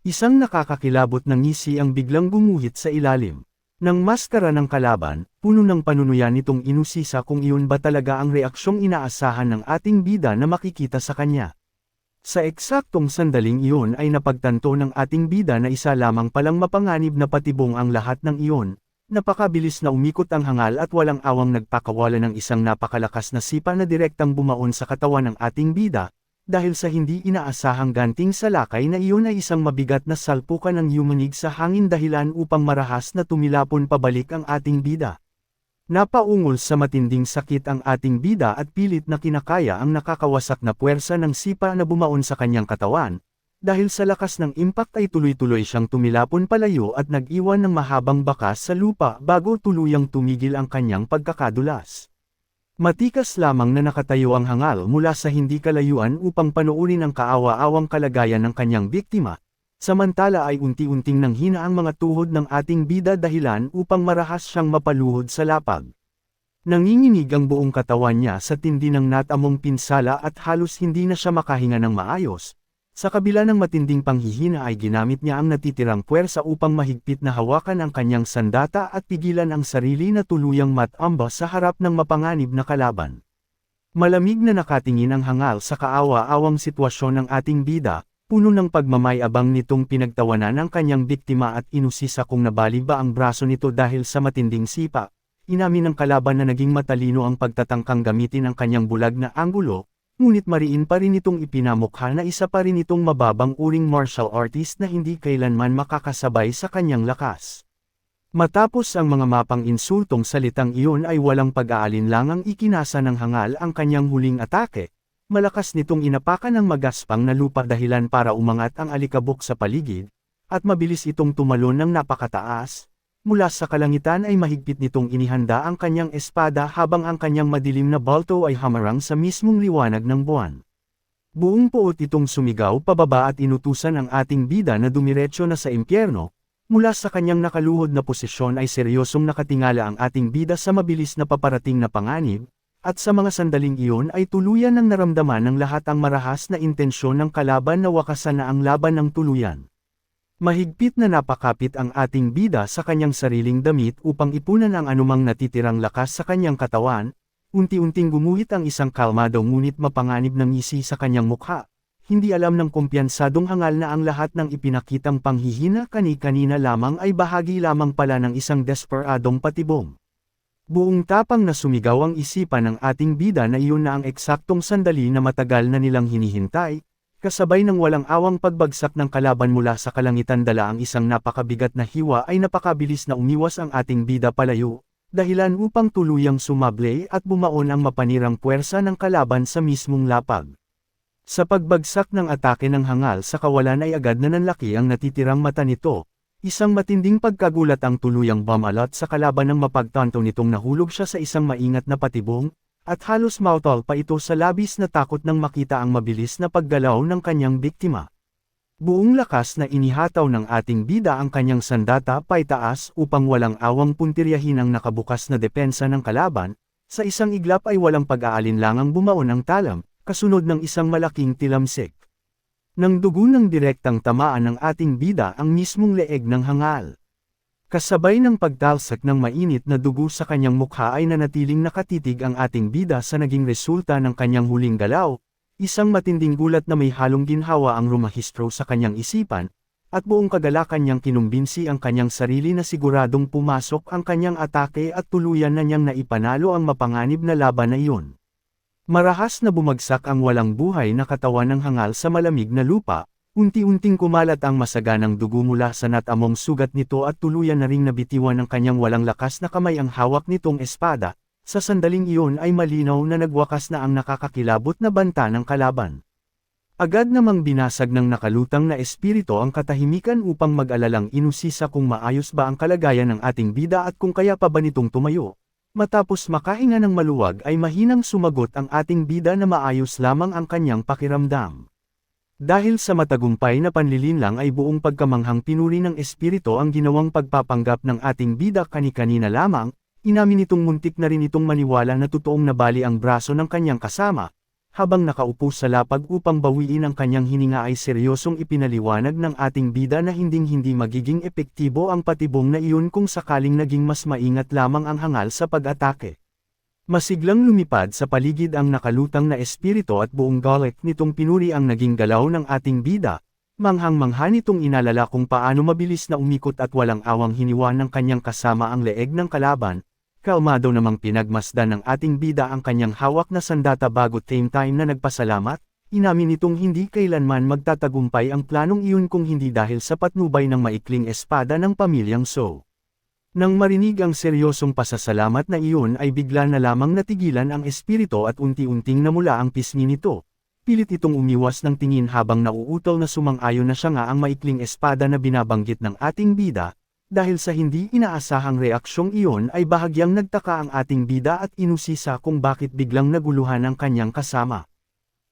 S1: Isang nakakakilabot na ngisi ang biglang gumuhit sa ilalim ng maskara ng kalaban, puno ng panunuyan nitong inusisa kung iyon ba talaga ang reaksyong inaasahan ng ating bida na makikita sa kanya. Sa eksaktong sandaling iyon ay napagtanto ng ating bida na isa lamang palang mapanganib na patibong ang lahat ng iyon. Napakabilis na umikot ang hangal at walang awang nagpakawala ng isang napakalakas na sipa na direktang bumaon sa katawan ng ating bida, dahil sa hindi inaasahang ganting salakay na iyon ay isang mabigat na salpukan ng yumanig sa hangin dahilan upang marahas na tumilapon pabalik ang ating bida. Napaungol sa matinding sakit ang ating bida at pilit na kinakaya ang nakakawasak na puwersa ng sipa na bumaon sa kanyang katawan. Dahil sa lakas ng impact ay tuloy-tuloy siyang tumilapon palayo at nag-iwan ng mahabang bakas sa lupa bago tuluyang tumigil ang kanyang pagkakadulas. Matikas lamang na nakatayo ang hangal mula sa hindi kalayuan upang panoorin ang kaawa-awang kalagayan ng kanyang biktima, samantala ay unti-unting nanghina ang mga tuhod ng ating bida dahilan upang marahas siyang mapaluhod sa lapag. Nanginginig ang buong katawan niya sa tindi ng natamong pinsala at halos hindi na siya makahinga ng maayos. Sa kabila ng matinding panghihina ay ginamit niya ang natitirang puwersa upang mahigpit na hawakan ang kanyang sandata at pigilan ang sarili na tuluyang matamba sa harap ng mapanganib na kalaban. Malamig na nakatingin ang hangal sa kaawa-awang sitwasyon ng ating bida, puno ng pagmamayabang nitong pinagtawanan ang kanyang biktima at inusisa kung nabali ba ang braso nito dahil sa matinding sipa. Inamin ng kalaban na naging matalino ang pagtatangkang gamitin ang kanyang bulag na anggulo. Ngunit mariin pa rin itong ipinamukha na isa pa rin itong mababang uring martial artist na hindi kailanman makakasabay sa kanyang lakas. Matapos ang mga mapang insultong salitang iyon ay walang pag-aalinlangang ikinasa ng hangal ang kanyang huling atake. Malakas nitong inapakan ng magaspang na lupa dahilan para umangat ang alikabok sa paligid, at mabilis itong tumalon ng napakataas. Mula sa kalangitan ay mahigpit nitong inihanda ang kanyang espada habang ang kanyang madilim na balto ay hamarang sa mismong liwanag ng buwan. Buong puot itong sumigaw pababa at inutusan ang ating bida na dumiretso na sa impyerno, Mula sa kanyang nakaluhod na posisyon ay seryosong nakatingala ang ating bida sa mabilis na paparating na panganib, at sa mga sandaling iyon ay tuluyan ng naramdaman ng lahat ang marahas na intensyon ng kalaban na wakasan na ang laban ng tuluyan. Mahigpit na napakapit ang ating bida sa kanyang sariling damit upang ipunan ang anumang natitirang lakas sa kanyang katawan, unti-unting gumuhit ang isang kalmado ngunit mapanganib na ngisi sa kanyang mukha. Hindi alam ng kumpiyansadong hangal na ang lahat ng ipinakitang panghihina kani-kanina lamang ay bahagi lamang pala ng isang desperadong patibong. Buong tapang na sumigaw ang isipan ng ating bida na iyon na ang eksaktong sandali na matagal na nilang hinihintay, kasabay ng walang awang pagbagsak ng kalaban mula sa kalangitan dala ang isang napakabigat na hiwa ay napakabilis na umiwas ang ating bida palayo, dahilan upang tuluyang sumable at bumaon ang mapanirang puwersa ng kalaban sa mismong lapag. Sa pagbagsak ng atake ng hangal sa kawalan ay agad na nanlaki ang natitirang mata nito. Isang matinding pagkagulat ang tuluyang bumalot sa kalaban nang mapagtanto nitong nahulog siya sa isang maingat na patibong, at halos mautol pa ito sa labis na takot nang makita ang mabilis na paggalaw ng kanyang biktima. Buong lakas na inihataw ng ating bida ang kanyang sandata paitaas upang walang awang puntiryahin ang nakabukas na depensa ng kalaban, sa isang iglap ay walang pag-aalinlangang bumaon ang talam, kasunod ng isang malaking tilamsik. Nang dugo ng direktang tamaan ng ating bida ang mismong leeg ng hangal. Kasabay ng pagtalsak ng mainit na dugo sa kanyang mukha ay nanatiling nakatitig ang ating bida sa naging resulta ng kanyang huling galaw, isang matinding gulat na may halong ginhawa ang rumahistro sa kanyang isipan, at buong kagalakan niyang kinumbinsi ang kanyang sarili na siguradong pumasok ang kanyang atake at tuluyan na niyang naipanalo ang mapanganib na laban na iyon. Marahas na bumagsak ang walang buhay na katawan ng hangal sa malamig na lupa, unti-unting kumalat ang masaganang dugo mula sa natamong sugat nito at tuluyan na ring nabitiwan ng kanyang walang lakas na kamay ang hawak nitong espada, sa sandaling iyon ay malinaw na nagwakas na ang nakakakilabot na banta ng kalaban. Agad namang binasag ng nakalutang na espiritu ang katahimikan upang mag-alalang inusisa kung maayos ba ang kalagayan ng ating bida at kung kaya pa ba nitong tumayo. Matapos makahinga ng maluwag ay mahinang sumagot ang ating bida na maayos lamang ang kanyang pakiramdam. Dahil sa matagumpay na panlilinlang ay buong pagkamanghang pinuri ng espiritu ang ginawang pagpapanggap ng ating bida kani-kanina lamang, inamin nitong muntik na rin itong maniwala na totoong nabali ang braso ng kanyang kasama, habang nakaupo sa lapag upang bawiin ang kanyang hininga ay seryosong ipinaliwanag ng ating bida na hinding-hindi magiging epektibo ang patibong na iyon kung sakaling naging mas maingat lamang ang hangal sa pag-atake. Masiglang lumipad sa paligid ang nakalutang na espiritu at buong galit nitong pinuri ang naging galaw ng ating bida, manghang-mangha nitong inalala kung paano mabilis na umikot at walang awang hiniwa ng kanyang kasama ang leeg ng kalaban. Kalmado namang pinagmasdan ng ating bida ang kanyang hawak na sandata bago same time na nagpasalamat, inamin nitong hindi kailanman magtatagumpay ang planong iyon kung hindi dahil sa patnubay ng maikling espada ng pamilyang So. Nang marinig ang seryosong pasasalamat na iyon ay bigla na lamang natigilan ang espiritu at unti-unting namula ang pisngi nito. Pilit itong umiwas ng tingin habang nauutol na sumang-ayon na siya nga ang maikling espada na binabanggit ng ating bida. Dahil sa hindi inaasahang reaksyong iyon ay bahagyang nagtaka ang ating bida at inusisa kung bakit biglang naguluhan ang kanyang kasama.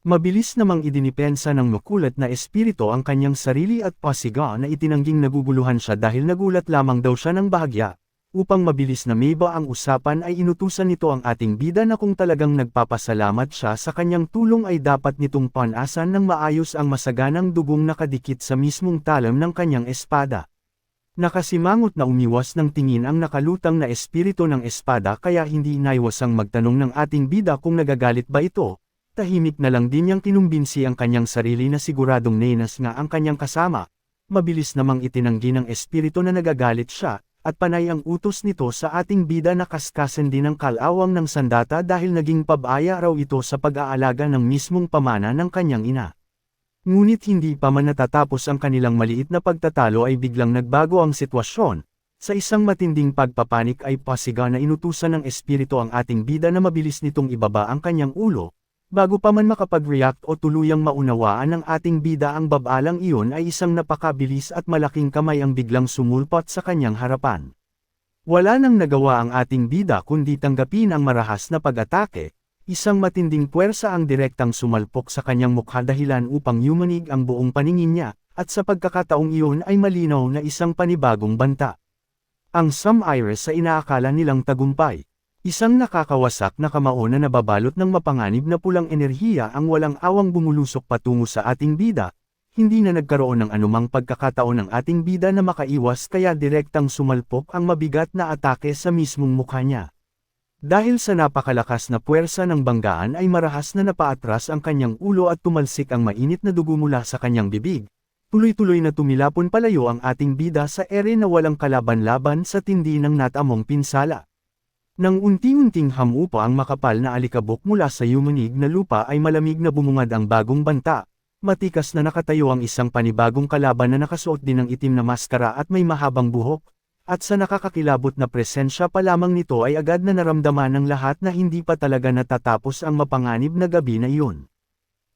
S1: Mabilis namang idinipensa ng makulat na espiritu ang kanyang sarili at pasiga na itinangging naguguluhan siya dahil nagulat lamang daw siya ng bahagya. Upang mabilis na maiba ang usapan ay inutusan nito ang ating bida na kung talagang nagpapasalamat siya sa kanyang tulong ay dapat nitong panasan ng maayos ang masaganang dugong nakadikit sa mismong talam ng kanyang espada. Nakasimangot na umiwas ng tingin ang nakalutang na espiritu ng espada kaya hindi inaiwasang magtanong ng ating bida kung nagagalit ba ito. Tahimik na lang din niyang kinumbinsi ang kanyang sarili na siguradong nenas nga ang kanyang kasama. Mabilis namang itinanggi ng espiritu na nagagalit siya, at panay ang utos nito sa ating bida na kaskasan din ang kalawang ng sandata dahil naging pabaya raw ito sa pag-aalaga ng mismong pamana ng kanyang ina. Ngunit hindi pa man natatapos ang kanilang maliit na pagtatalo ay biglang nagbago ang sitwasyon. Sa isang matinding pagpapanik ay pasiga na inutusan ng espiritu ang ating bida na mabilis nitong ibaba ang kanyang ulo. Bago pa man makapag-react o tuluyang maunawaan ng ating bida ang babalang iyon ay isang napakabilis at malaking kamay ang biglang sumulpot sa kanyang harapan. Wala nang nagawa ang ating bida kundi tanggapin ang marahas na pag-atake. Isang matinding puwersa ang direktang sumalpok sa kanyang mukha dahilan upang yumanig ang buong paningin niya, at sa pagkakataong iyon ay malinaw na isang panibagong banta. Ang Sam Iris sa inaakala nilang tagumpay. Isang nakakawasak na kamao na nababalot ng mapanganib na pulang enerhiya ang walang awang bumulusok patungo sa ating bida. Hindi na nagkaroon ng anumang pagkakataon ng ating bida na makaiwas kaya direktang sumalpok ang mabigat na atake sa mismong mukha niya. Dahil sa napakalakas na puwersa ng banggaan ay marahas na napaatras ang kanyang ulo at tumalsik ang mainit na dugo mula sa kanyang bibig. Tuloy-tuloy na tumilapon palayo ang ating bida sa ere na walang kalaban-laban sa tindi ng natamong pinsala. Nang unti-unting hamupa ang makapal na alikabok mula sa yumunig na lupa ay malamig na bumungad ang bagong banta. Matikas na nakatayo ang isang panibagong kalaban na nakasuot din ng itim na maskara at may mahabang buhok. At sa nakakakilabot na presensya pa lamang nito ay agad na naramdaman ng lahat na hindi pa talaga natatapos ang mapanganib na gabi na iyon.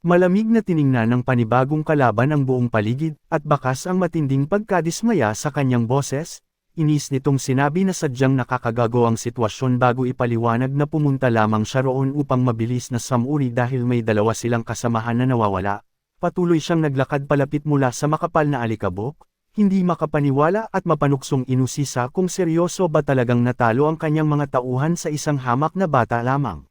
S1: Malamig na tiningnan ng panibagong kalaban ang buong paligid, at bakas ang matinding pagkadismaya sa kanyang boses. Inis nitong sinabi na sadyang nakakagago ang sitwasyon bago ipaliwanag na pumunta lamang siya roon upang mabilis na samuri dahil may dalawa silang kasamahan na nawawala. Patuloy siyang naglakad palapit mula sa makapal na alikabok. Hindi makapaniwala at mapanuksong inusisa kung seryoso ba talagang natalo ang kanyang mga tauhan sa isang hamak na bata lamang.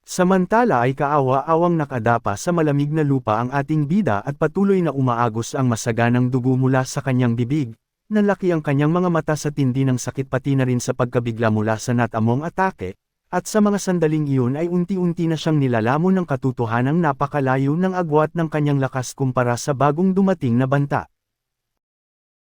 S1: Samantala ay kaawa-awang nakadapa sa malamig na lupa ang ating bida at patuloy na umaagos ang masaganang dugo mula sa kanyang bibig. Nalaki ang kanyang mga mata sa tindi ng sakit pati na rin sa pagkabigla mula sa natamong atake, at sa mga sandaling iyon ay unti-unti na siyang nilalamon ng katotohanang napakalayo ng agwat ng kanyang lakas kumpara sa bagong dumating na banta.